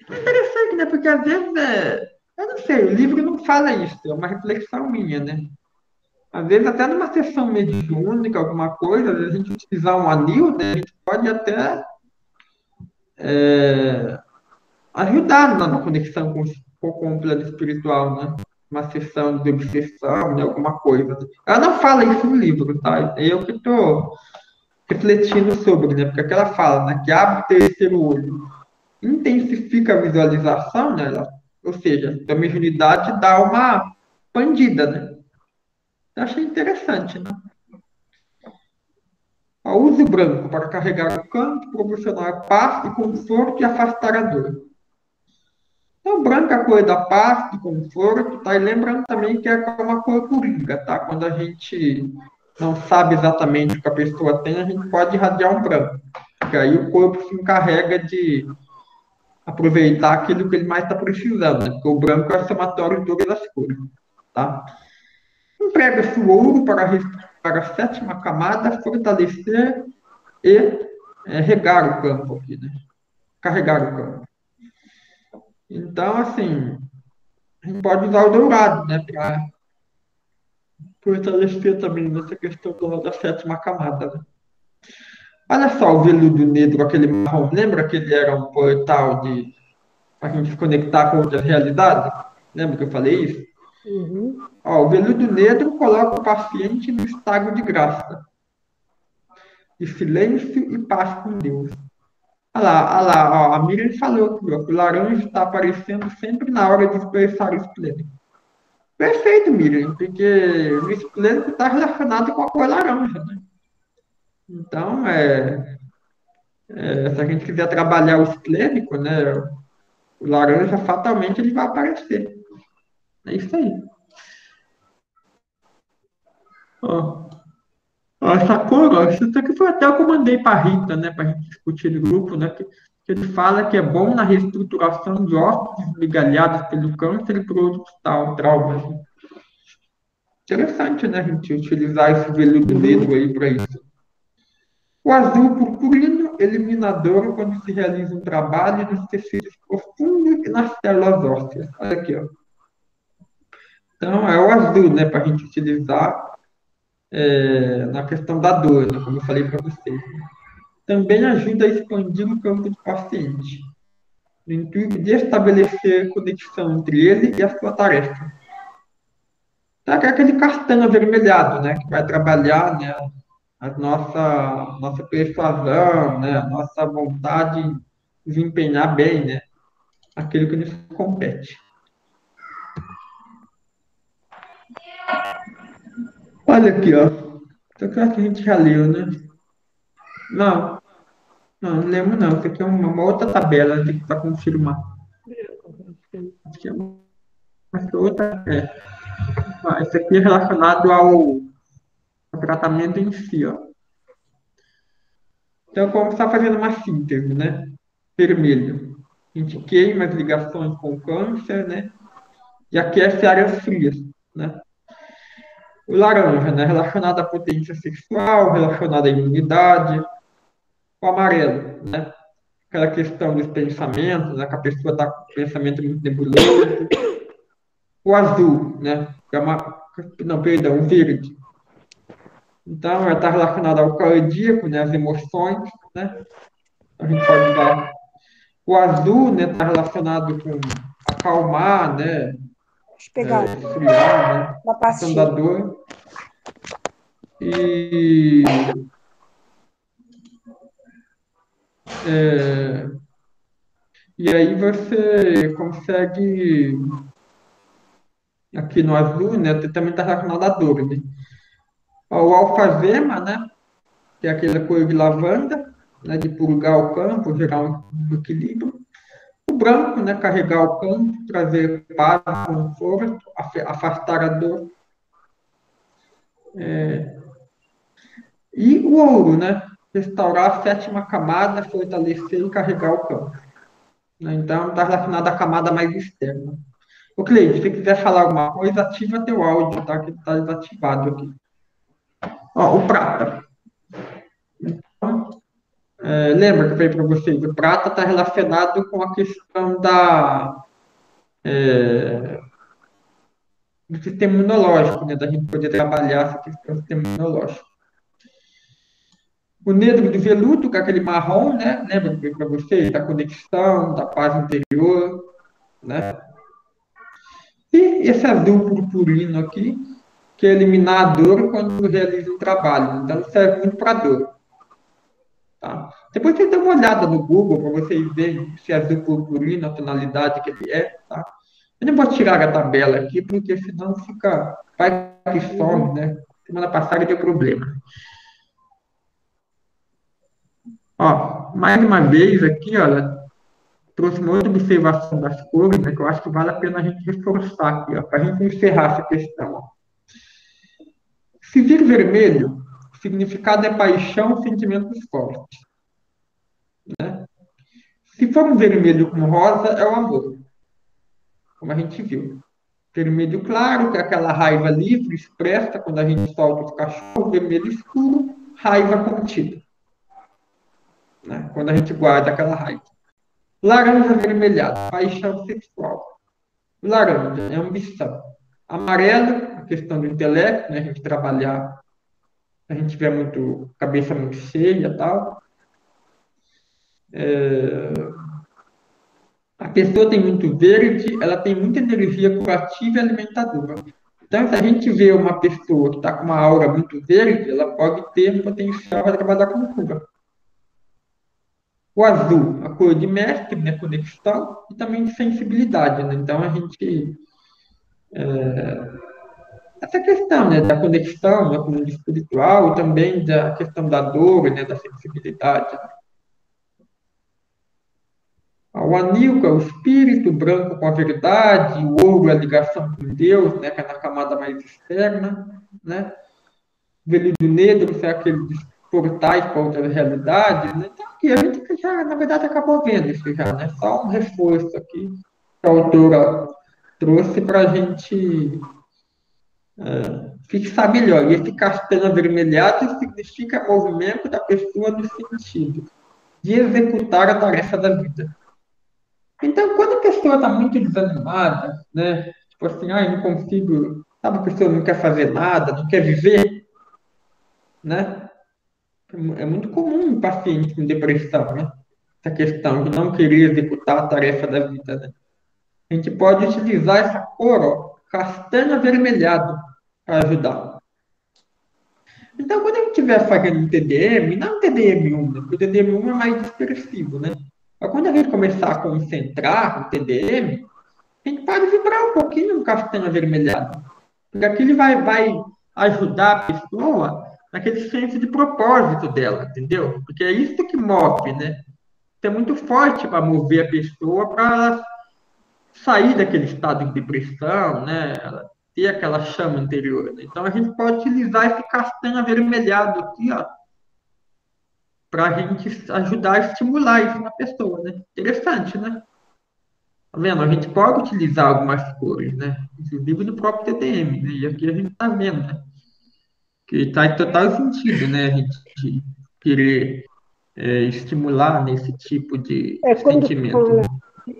É interessante, né? Porque às vezes, eu não sei, o livro não fala isso, é uma reflexão minha, né? Às vezes, até numa sessão mediúnica, alguma coisa, às vezes a gente utilizar um anil, né? A gente pode até ajudar na conexão com o plano espiritual, né? Uma sessão de obsessão, né? Alguma coisa. Ela não fala isso no livro, tá? É eu que estou refletindo sobre, né? Porque ela fala, né? Que abre o terceiro olho, intensifica a visualização, né? Ou seja, a mediunidade dá uma expandida, né? Eu achei interessante, né? Use o branco para carregar o campo, proporcionar paz e conforto e afastar a dor. Então, branco é a cor da paz, do conforto, tá? E lembrando também que é uma cor coringa, tá? Quando a gente não sabe exatamente o que a pessoa tem, a gente pode irradiar um branco. Porque aí o corpo se encarrega de aproveitar aquilo que ele mais está precisando, né? Porque o branco é o somatório de todas as cores, tá? Emprega-se o ouro para a sétima camada, fortalecer e regar o campo aqui, né? Carregar o campo. Então, assim, a gente pode usar o dourado, né? Para fortalecer também nessa questão da sétima camada, né? Olha só o veludo negro, aquele marrom. Lembra que ele era um portal de para a gente se conectar com outras realidades? Lembra que eu falei isso? Uhum. Ó, o veludo negro coloca o paciente no estado de graça, de silêncio e paz com Deus. Olha lá, ó, a Miriam falou aqui, ó, que o laranja está aparecendo sempre na hora de expressar o esplênico. Perfeito, Miriam, porque o esplênico está relacionado com a cor laranja, né? Então, se a gente quiser trabalhar o esplênico, né, o laranja fatalmente ele vai aparecer. É isso aí. Ó, ó, essa cor, ó, isso aqui foi até o que eu mandei para a Rita, né, para a gente discutir no grupo, né, que ele fala que é bom na reestruturação de ossos desmigalhados pelo câncer e por outros traumas. Interessante, né, a gente utilizar esse veludo negro aí para isso. O azul purpurino, eliminador quando se realiza um trabalho nos tecidos profundos e nas células ósseas. Olha aqui, ó. Então, é o azul, né, para a gente utilizar na questão da dor, né, como eu falei para vocês. Também ajuda a expandir o campo do paciente, no intuito de estabelecer conexão entre ele e a sua tarefa. Então, é aquele castanho avermelhado, né, que vai trabalhar, né, a nossa persuasão, né, a nossa vontade de desempenhar bem, né, aquilo que nos compete. Olha aqui, ó. Isso aqui a gente já leu, né? Não, não lembro não. Isso aqui é uma outra tabela para confirmar. Acho que é outra. Isso aqui é relacionado ao tratamento em si, ó. Então, como está fazendo uma síntese, né? Vermelho. A gente queima as ligações com o câncer, né? E aquece áreas frias, né? O laranja, né? Relacionado à potência sexual, relacionado à imunidade. O amarelo, né? Aquela questão dos pensamentos, né? Que a pessoa está com pensamento muito nebuloso. O azul, né? Não, perdão, o verde. Então, ela está relacionada ao cardíaco, né? As emoções, né? A gente pode usar. O azul, né? Está relacionado com acalmar, né? Deixa eu pegar Esfriar, né? uma A questão da pastilha. dor. E e aí você consegue, aqui no azul, né, também está relacionado à dor, né? O alfazema, né, que é aquela cor de lavanda, né, de purgar o campo, gerar um equilíbrio. O branco, né, carregar o campo, trazer paz, conforto, afastar a dor. E o ouro, né, restaurar a sétima camada, fortalecer e carregar o campo. Né? Então, está relacionado à camada mais externa. Ô, Cleide, se você quiser falar alguma coisa, ativa teu áudio, tá? Que está desativado aqui. Ó, o prata. Lembra que eu falei para vocês, o prata está relacionado com a questão do sistema imunológico, né? Da gente poder trabalhar essa questão do sistema imunológico. O negro do veludo, que é aquele marrom, né? Lembra que eu falei para vocês, da conexão, da paz interior, né? E esse azul purpurino aqui, que é eliminar a dor quando realiza um trabalho. Então, serve muito para dor. Tá? Depois você dá uma olhada no Google para vocês verem se é azul purpurino, a tonalidade que ele é. Tá? Eu não vou tirar a tabela aqui, porque senão fica. Vai que some, né? Semana passada deu problema. Ó, mais uma vez aqui, olha, trouxe uma outra observação das cores, né, que eu acho que vale a pena a gente reforçar aqui, para a gente encerrar essa questão. Ó. Se vir vermelho, o significado é paixão, sentimentos fortes. Né? Se for um vermelho com rosa, é o amor, como a gente viu. Vermelho claro, que é aquela raiva livre, expressa quando a gente solta os cachorros. Vermelho escuro, raiva contida. Né? Quando a gente guarda aquela raiva. Laranja avermelhado, paixão sexual. Laranja é ambição. Amarelo, a questão do intelecto, né? A gente trabalhar, a gente tiver muito, cabeça muito cheia e tal. A pessoa tem muito verde, ela tem muita energia curativa e alimentadora. Então, se a gente vê uma pessoa que está com uma aura muito verde, ela pode ter um potencial para trabalhar com cura. O azul, a cor de mestre, né, conexão, e também de sensibilidade. Né? Então, a gente... essa questão, né, da conexão, né, com o mundo espiritual, e também da questão da dor, né, da sensibilidade. O anil, que é o espírito, o branco com a verdade, o ouro é a ligação com Deus, né, que é na camada mais externa, né? O veludo negro são aqueles portais para outras realidades, né? Então, aqui, a gente já, na verdade, acabou vendo isso já, né? Só um reforço aqui que a autora trouxe para a gente fixar melhor. E esse castanho avermelhado significa movimento da pessoa no sentido de executar a tarefa da vida. Então, quando a pessoa está muito desanimada, né? Tipo assim, não consigo, sabe, a pessoa não quer fazer nada, não quer viver, né? É muito comum em pacientes com depressão, né? Essa questão de não querer executar a tarefa da vida, né? A gente pode utilizar essa cor, ó, castanho avermelhado, para ajudar. Então, quando a gente estiver fazendo um TDM, não TDM1, né? Porque o TDM1 é mais dispersivo, né? Mas quando a gente começar a concentrar no TDM, a gente pode vibrar um pouquinho no castanho avermelhado. Porque aquilo vai ajudar a pessoa naquele senso de propósito dela, entendeu? Porque é isso que move, né? Isso é muito forte para mover a pessoa para ela sair daquele estado de depressão, né? Ela ter aquela chama interior. Né? Então a gente pode utilizar esse castanho avermelhado aqui, ó, para a gente ajudar a estimular isso na pessoa, né? Interessante, né? Tá vendo? A gente pode utilizar algumas cores, né? Inclusive no próprio TDM, né? E aqui a gente está vendo, né? Que está em total sentido, né? A gente querer estimular nesse tipo de Quando sentimento. fala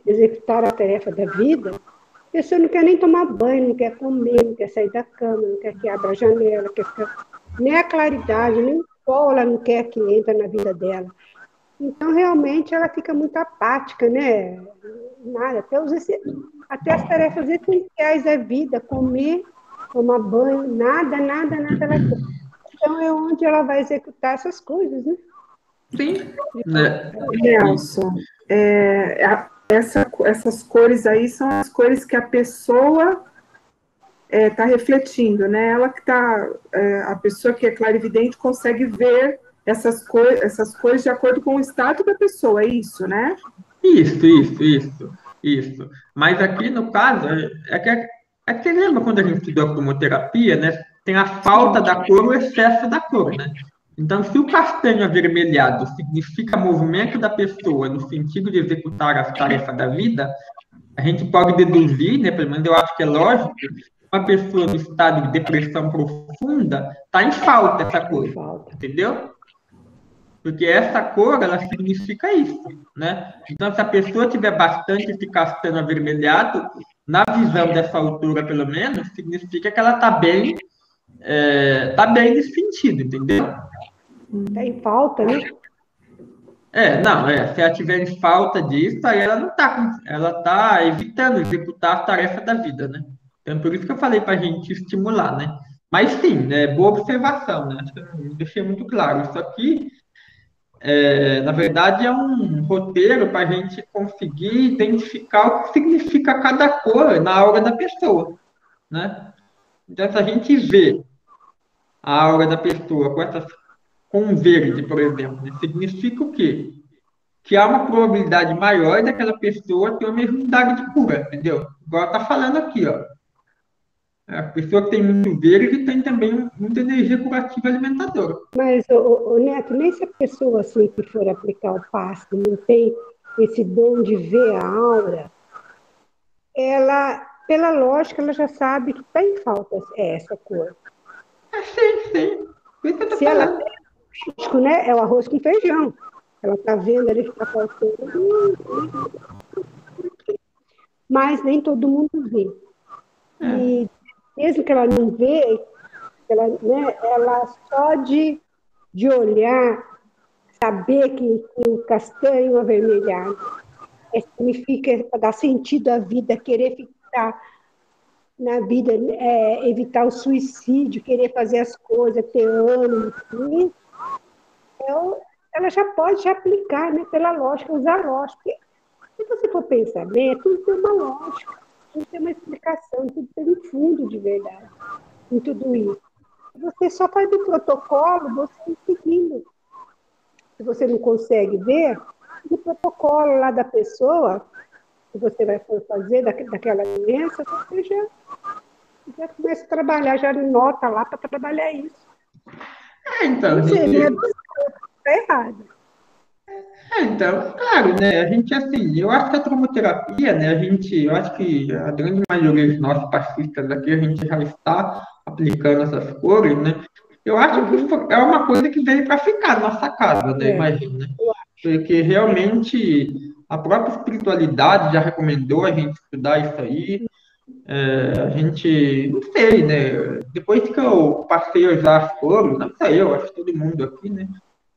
executar a tarefa da vida, a pessoa não quer nem tomar banho, não quer comer, não quer sair da cama, não quer que abra a janela, quer ficar... nem a claridade, nem o sol ela não quer que entre na vida dela. Então, realmente, ela fica muito apática, né? Nada, até as tarefas essenciais da vida, comer, tomar banho, nada ela quer. Então, é onde ela vai executar essas coisas, né? Sim. Nelson, essas cores aí são as cores que a pessoa está refletindo, né? Ela que está, a pessoa que é clarividente consegue ver essas cores de acordo com o estado da pessoa, é isso, né? Isso. Mas aqui, no caso, é que lembra quando a gente estudou cromoterapia, né? Tem a falta da cor e o excesso da cor, né? Então, se o castanho avermelhado significa movimento da pessoa no sentido de executar as tarefas da vida, a gente pode deduzir, né? Pelo menos eu acho que é lógico, que uma pessoa no estado de depressão profunda está em falta essa cor, entendeu? Porque essa cor, ela significa isso, né? Então, se a pessoa tiver bastante esse castanho avermelhado, na visão dessa autora, pelo menos, significa que ela está bem nesse sentido, entendeu? Está em falta, né? Se ela tiver em falta disso, aí ela não está, ela está evitando executar as tarefas da vida, né? Então, por isso que eu falei para a gente estimular, né? Mas sim, né, boa observação, né? Acho que eu não deixei muito claro. Isso aqui, na verdade, é um roteiro para a gente conseguir identificar o que significa cada cor na aura da pessoa, né? Então, se a gente vê a aura da pessoa com um verde, por exemplo, né, significa o quê? Que há uma probabilidade maior daquela pessoa ter uma mediunidade de cura, entendeu? Igual está falando aqui, ó. A pessoa que tem muito verde tem também muita energia curativa alimentadora. Mas, o Neto, nem se a pessoa assim, que for aplicar o passe não tem esse dom de ver a aura, ela, pela lógica, ela já sabe que está em falta essa cor. Sim. Por isso que eu tô Se ela falando. tem lógico, né? É o arroz com feijão. Ela está vendo ali que está faltando. Mas nem todo mundo vê. E mesmo que ela não vê, ela só de olhar, saber que o castanho avermelhado significa dar sentido à vida, querer ficar na vida, evitar o suicídio, querer fazer as coisas, ter ânimo, ela já pode aplicar, né, pela lógica, usar a lógica. Se você for pensar bem, tudo tem uma lógica, tudo tem uma explicação, tudo tem um fundo de verdade em tudo isso. Você só faz o protocolo, você seguindo. Se você não consegue ver, o protocolo lá da pessoa, que você vai fazer daquela doença, você já começa a trabalhar, já nota lá para trabalhar isso. Então, Ou seja, é você, está errado. Então, claro, né? A gente, assim, eu acho que a cromoterapia, né? Eu acho que a grande maioria dos nossos passistas aqui, a gente já está aplicando essas cores, né? Eu acho que é uma coisa que veio para ficar na nossa casa, né? Imagina, né? Porque realmente a própria espiritualidade já recomendou a gente estudar isso aí. A gente, não sei, né? Depois que eu passei a usar as cores, não sei, eu acho que todo mundo aqui, né?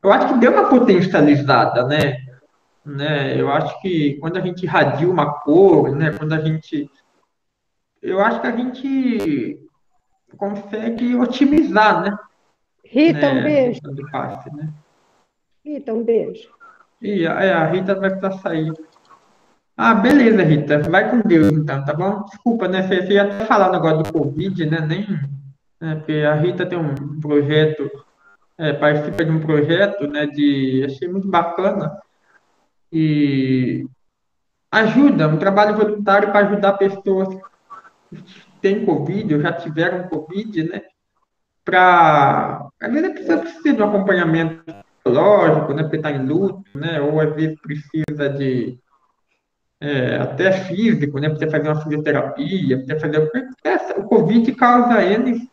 Eu acho que deu uma potencializada, né? Eu acho que quando a gente irradia uma cor, né? Eu acho que a gente consegue otimizar, né? Rita, um A beijo. questão do passe, né? Rita, um beijo. E a Rita vai precisar sair. Ah, beleza, Rita. Vai com Deus, então, tá bom? Desculpa, né? Você ia até falar negócio do Covid, né? Porque a Rita tem um projeto, participa de um projeto, né? Achei muito bacana. E ajuda, um trabalho voluntário para ajudar pessoas que têm Covid ou já tiveram Covid, né? Às vezes a pessoa precisa de um acompanhamento psicológico, né? Porque está em luto, né? Ou às vezes precisa de até físico, né? Precisa fazer uma fisioterapia, precisa fazer. O Covid causa N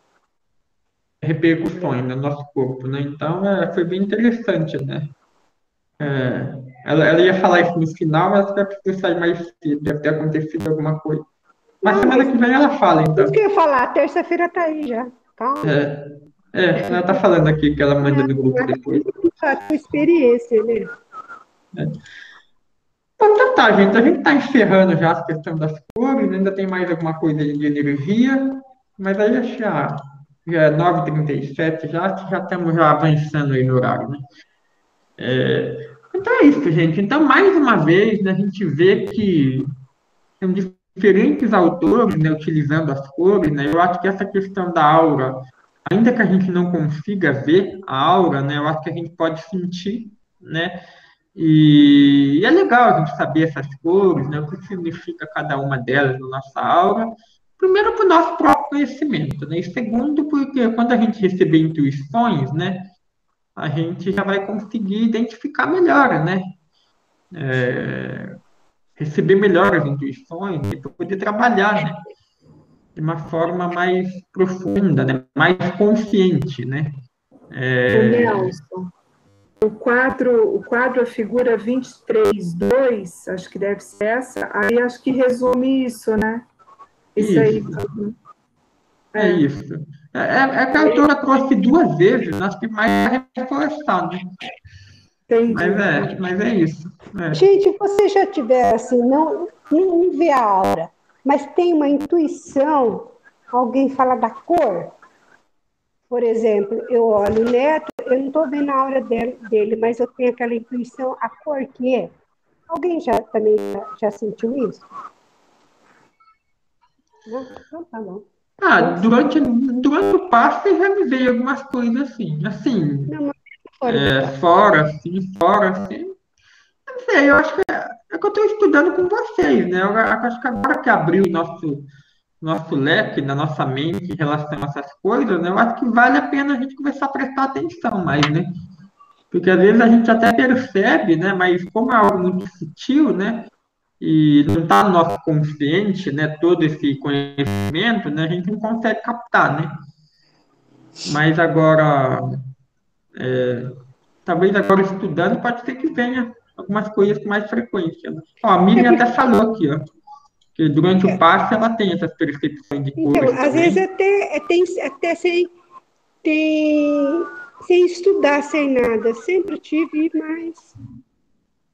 repercussões no nosso corpo, né? Então, foi bem interessante, né? Ela ia falar isso no final, mas ela precisou sair mais cedo, deve ter acontecido alguma coisa. Mas semana que vem ela fala, então. Isso que eu ia falar, terça-feira tá aí já. Calma. Ela tá falando aqui que ela manda no grupo depois. A tua experiência, né? Então tá, gente. A gente tá encerrando já a questão das cores, ainda tem mais alguma coisa de energia, mas aí já é 9h37, já estamos já avançando aí no horário, né? Então é isso, gente. Então, mais uma vez, né, a gente vê que tem diferentes autores, né, utilizando as cores, né? Eu acho que essa questão da aura ainda que a gente não consiga ver a aura, né, eu acho que a gente pode sentir, né, e é legal a gente saber essas cores, né, o que significa cada uma delas na nossa aura. Primeiro, para o nosso próprio conhecimento, né, e segundo, porque quando a gente receber intuições, né, a gente já vai conseguir identificar melhor, né, receber melhor as intuições e poder trabalhar, né, de uma forma mais profunda, né, mais consciente, né. O Nelson, o quadro, a figura 23.2, acho que deve ser essa, aí acho que resume isso, né? Isso aí. É isso. Que a autora trouxe duas vezes, acho que mais para reforçar, né? Entendi. Mas é isso. Gente, você já tiver assim, não vê a aura, mas tem uma intuição, alguém fala da cor? Por exemplo, eu olho o Neto, eu não estou vendo a aura dele, mas eu tenho aquela intuição, a cor que é. Alguém também já sentiu isso? Não? Então tá bom. Durante o passe já me veio algumas coisas assim. Não, mas fora, assim. Não sei, eu acho que é que eu estou estudando com vocês, né? Eu acho que agora que abriu o nosso leque, na nossa mente em relação a essas coisas, né? Eu acho que vale a pena a gente começar a prestar atenção mais, né? Porque às vezes a gente até percebe, né? Mas como é algo muito sutil, né? E não está no nosso consciente, né? Todo esse conhecimento, né? A gente não consegue captar, né? Mas agora, talvez agora estudando, pode ser que venha algumas coisas com mais frequência, né? Ó, a Miriam até falou aqui, ó, que durante o passe ela tem essas percepções de então, cores às também. vezes até sem estudar, sem nada. Sempre tive, mas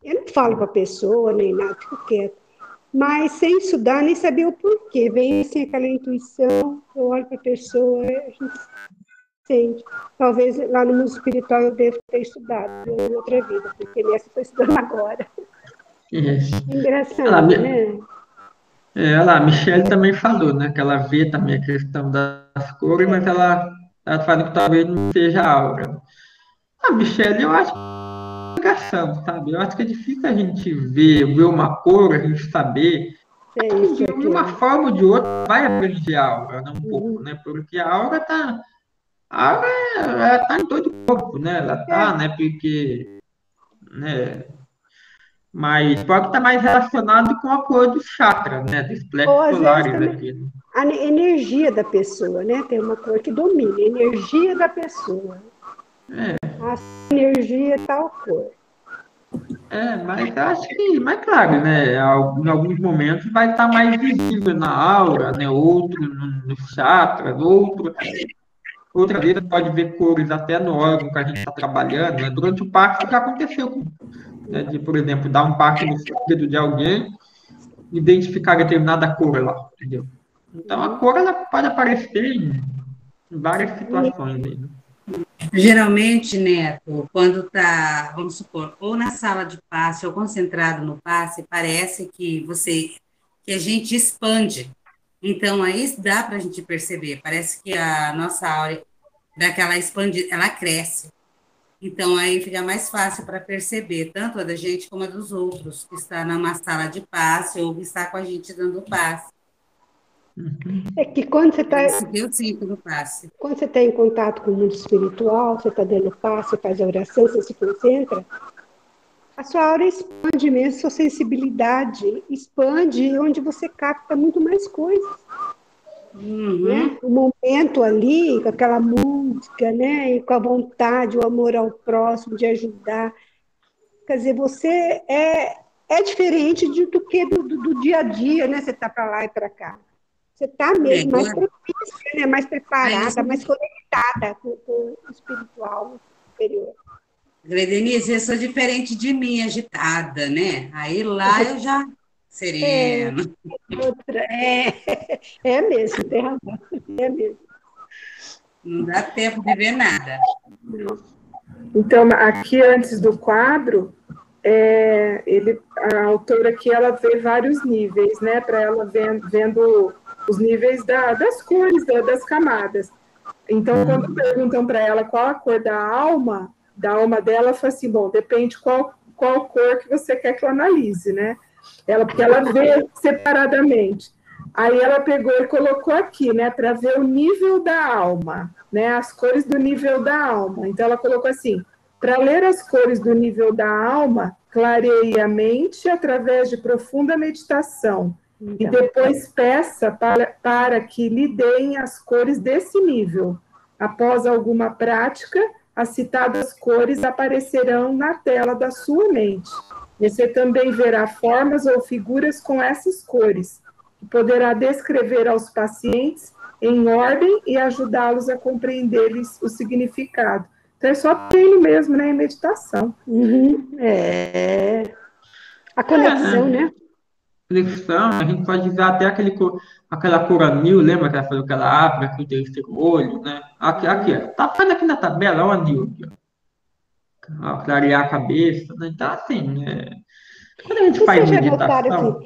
eu não falo para a pessoa, nem nada, fico quieta. Mas sem estudar, nem saber o porquê. Vem assim aquela intuição, eu olho para a pessoa, a gente sente. Talvez lá no mundo espiritual eu devo ter estudado em outra vida, porque nessa eu estou estudando agora. Engraçado, né? A Michelle também falou, né? Que ela vê também a questão das cores, mas ela fala que talvez não seja a aura. Michelle, eu acho que é ligação, sabe? Eu acho que é difícil a gente ver uma cor, a gente saber. De uma forma ou de outra, vai aprender a aura, né, um pouco, né? Porque a aura ela tá em todo o corpo, né? Ela tá, né? Porque, né? Mas pode estar mais relacionado com a cor do chakra, né? Dos Ou plexos às vezes solares também aqui. a energia da pessoa, né? Tem uma cor que domina, a energia da pessoa. A energia é tal cor. Mas acho que, mas claro, né? Em alguns momentos vai estar mais visível na aura, né? Outro no chakra, outra vez pode ver cores até no órgão que a gente está trabalhando, né? Durante o parto já aconteceu, né? De, por exemplo, dar um parto no fígado de alguém, identificar determinada cor lá, entendeu? Então a cor ela pode aparecer em várias situações aí, né? Geralmente, Neto, quando está, vamos supor, ou na sala de passe ou concentrado no passe, parece que a gente expande. Então, aí dá para a gente perceber, parece que a nossa aura daquela expandida, ela cresce. Então, aí fica mais fácil para perceber, tanto a da gente como a dos outros, que está numa sala de passe ou que está com a gente dando passe. É que quando você está. Eu sinto no passe. Quando você está em contato com o mundo espiritual, você está dando passe, você faz a oração, você se concentra, a sua aura expande mesmo, sua sensibilidade expande, onde você capta muito mais coisas. Né? O momento ali, com aquela música, né? E com a vontade, o amor ao próximo, de ajudar. Quer dizer, você é diferente do que do dia a dia, né? Você está para lá e para cá. Você está mesmo mais propícia, né? Mais preparada, mais conectada com o espiritual superior. Denise, eu sou diferente de mim, agitada, né? Aí lá eu já serena. É mesmo, tem razão. É mesmo. Não dá tempo de ver nada. Então, aqui antes do quadro, a autora aqui, ela vê vários níveis, né? Para ela vendo os níveis das cores, das camadas. Então, quando perguntam para ela qual a cor da alma dela, ela fala assim, bom, depende qual cor que você quer que eu analise, né? Porque ela vê separadamente. Aí ela pegou e colocou aqui, né, para ver o nível da alma, né, as cores do nível da alma. Então ela colocou assim: para ler as cores do nível da alma, clareie a mente através de profunda meditação. E depois peça para que lhe deem as cores desse nível. Após alguma prática, as citadas cores aparecerão na tela da sua mente. Você também verá formas ou figuras com essas cores, que poderá descrever aos pacientes em ordem e ajudá-los a compreenderem o significado. Então, é só treino mesmo, né? Em meditação. A conexão, né? Conexão, a gente pode usar até aquela cor anil, lembra que ela falou que ela abre aqui o terceiro olho, né? Aqui, ó. Tá vendo aqui na tabela, ó, o anil aqui, ó. Clarear a cabeça, né? Então, assim, quando a gente faz meditação...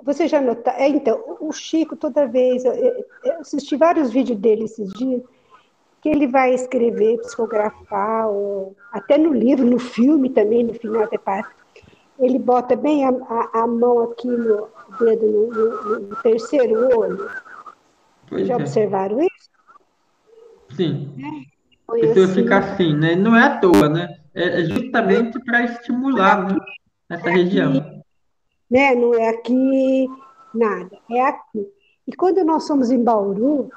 Você já notaram? Então, o Chico, toda vez, eu assisti vários vídeos dele esses dias, que ele vai escrever, psicografar, ou até no livro, no filme também, no final até parte. Ele bota bem a mão aqui no dedo, no terceiro olho. Já observaram isso? Sim. A pessoa fica assim, né? Não é à toa, né? É justamente para estimular, né? Essa região. Né? Não é aqui, nada, é aqui. E quando nós somos em Bauru,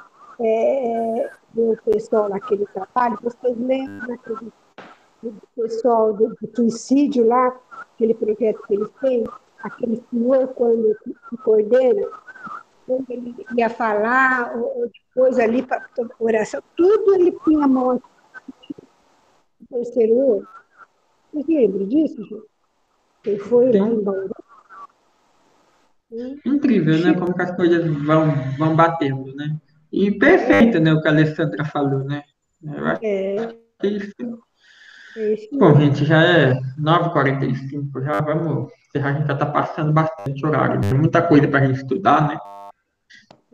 o pessoal naquele trabalho, vocês lembram do pessoal do suicídio lá, aquele projeto que eles têm, aquele senhor, quando coordena, quando ele ia falar, ou depois ali para oração, tudo ele punha a mão aqui, no terceiro olho. Vocês lembram disso, gente? Ele foi lá em Bauru. Incrível, né? Como que as coisas vão batendo, né? E perfeito, né? O que a Alessandra falou, né? Eu acho que é isso. Bom, gente, já é 9h45, já vamos encerrar, a gente já está passando bastante horário, né? Muita coisa para a gente estudar, né?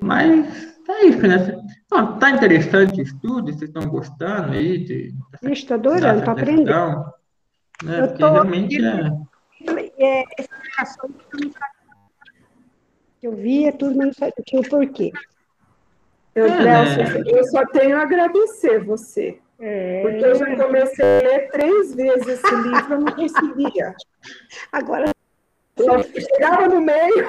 Mas é isso, né? Bom, tá interessante o estudo, vocês estão gostando aí Estou adorando, estou aprendendo. questão, né? Porque realmente explicações que eu via, tudo, mas não sabia o porquê. Nelson, eu só tenho a agradecer você. Porque eu já comecei a ler 3 vezes esse livro, eu não conseguia. Agora, eu chegava no meio,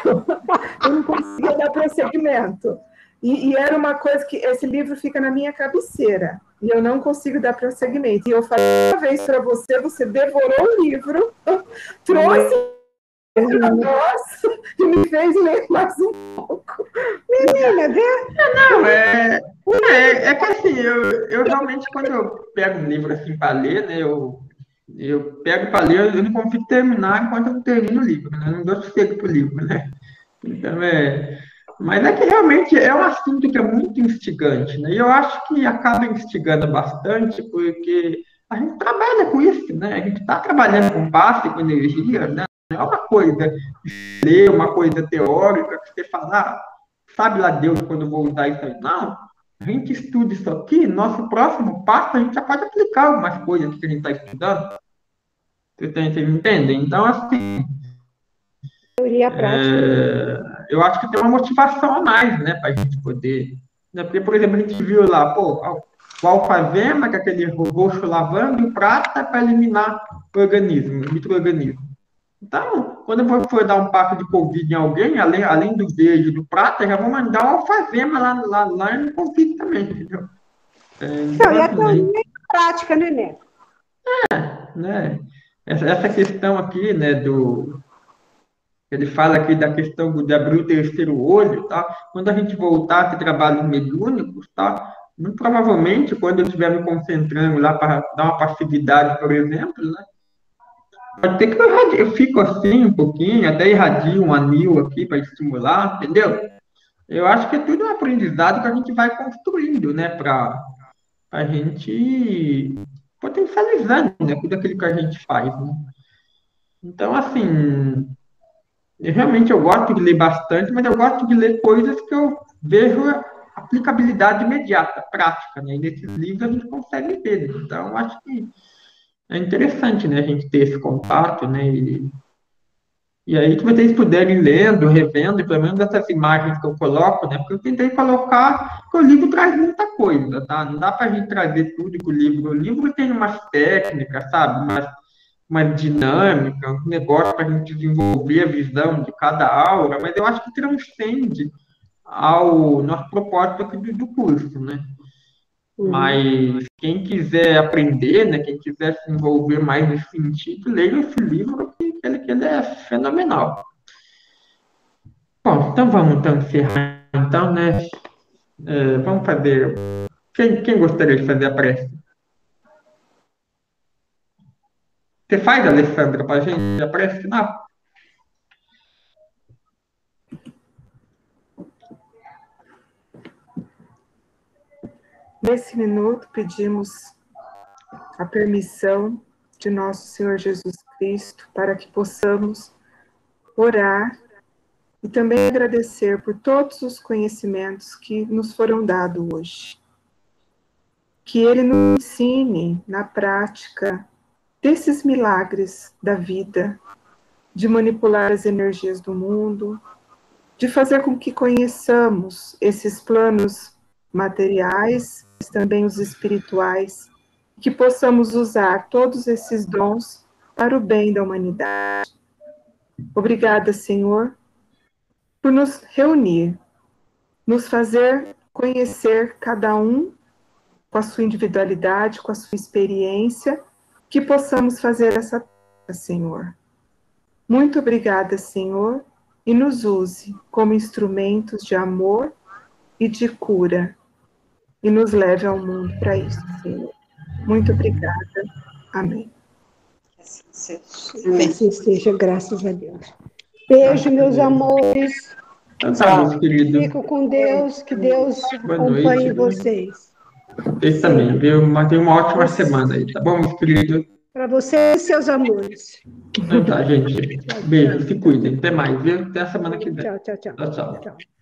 eu não conseguia dar prosseguimento. E era uma coisa que esse livro fica na minha cabeceira, e eu não consigo dar prosseguimento. E eu falei uma vez para você, você devorou o livro, trouxe para nós e me fez ler mais um pouco. Menina, não, é que assim, eu realmente, quando eu pego um livro assim para ler, né, eu pego para ler, eu não consigo terminar enquanto eu não termino o livro, né? Eu não dou sossego para o livro, né? Então, mas é que realmente é um assunto que é muito instigante, né? E eu acho que acaba instigando bastante porque a gente trabalha com isso, né? A gente está trabalhando com passe, com energia, né? Não é uma coisa de ler, uma coisa teórica, que você fala, sabe lá Deus quando eu vou usar isso aí? Não. A gente estuda isso aqui, nosso próximo passo a gente já pode aplicar algumas coisas que a gente está estudando. Vocês entendem? Então, assim, teoria prática. eu acho que tem uma motivação a mais, né, para a gente poder. Né? Porque, por exemplo, a gente viu lá, o alfazema, que é aquele roxo lavando, e o prata para eliminar o organismo, o micro-organismo. Então, quando eu for dar um passo de Covid em alguém, além do verde e do prata, já vou mandar um alfazema lá no Covid também, entendeu? Então, e a teoria prática, né, Neto? Né? Essa questão aqui, né, ele fala aqui da questão de abrir o terceiro olho, tá? Quando a gente voltar a ter trabalhos mediúnicos, tá? Muito provavelmente, quando eu estiver me concentrando lá para dar uma passividade, por exemplo, né? Pode ter que eu fico assim um pouquinho, até irradio um anil aqui para estimular, entendeu? Eu acho que é tudo um aprendizado que a gente vai construindo, né? Para a gente potencializando, né? Tudo aquilo que a gente faz, né? Então, assim, realmente eu gosto de ler bastante, mas eu gosto de ler coisas que eu vejo aplicabilidade imediata, prática, né? E nesses livros a gente consegue ver. Então, acho que é interessante, né, a gente ter esse contato, né? E aí, se vocês puderem ir lendo, revendo, e pelo menos essas imagens que eu coloco, né? Porque eu tentei colocar, porque o livro traz muita coisa, tá? Não dá para a gente trazer tudo que o livro tem umas técnicas, sabe? Uma dinâmica, um negócio para a gente desenvolver a visão de cada aura, mas eu acho que transcende ao nosso propósito aqui do curso, né? Mas quem quiser aprender, né, quem quiser se envolver mais nesse sentido, leia esse livro, que ele é fenomenal. Bom, então vamos então encerrar, então, né? Vamos fazer. Quem gostaria de fazer a prece? Você faz, Alessandra, para a gente a prece final? Nesse minuto, pedimos a permissão de nosso Senhor Jesus Cristo para que possamos orar e também agradecer por todos os conhecimentos que nos foram dados hoje. Que Ele nos ensine na prática desses milagres da vida, de manipular as energias do mundo, de fazer com que conheçamos esses planos materiais, mas também os espirituais, que possamos usar todos esses dons para o bem da humanidade. Obrigada, Senhor, por nos reunir, nos fazer conhecer cada um com a sua individualidade, com a sua experiência, que possamos fazer essa tarefa, Senhor. Muito obrigada, Senhor, e nos use como instrumentos de amor e de cura, e nos leve ao mundo para isso, Senhor. Muito obrigada. Amém. Assim seja, graças a Deus. Beijo, meus amores. Tá, meus queridos. Fico com Deus, que Deus acompanhe vocês. Vocês também, viu? Tenha uma ótima semana aí, tá bom, meus queridos? Para vocês e seus amores. Então tá, gente. Beijo, se cuidem. Até mais, viu? Até a semana que vem. Tchau, tchau, tchau. Tchau, tchau. Tchau.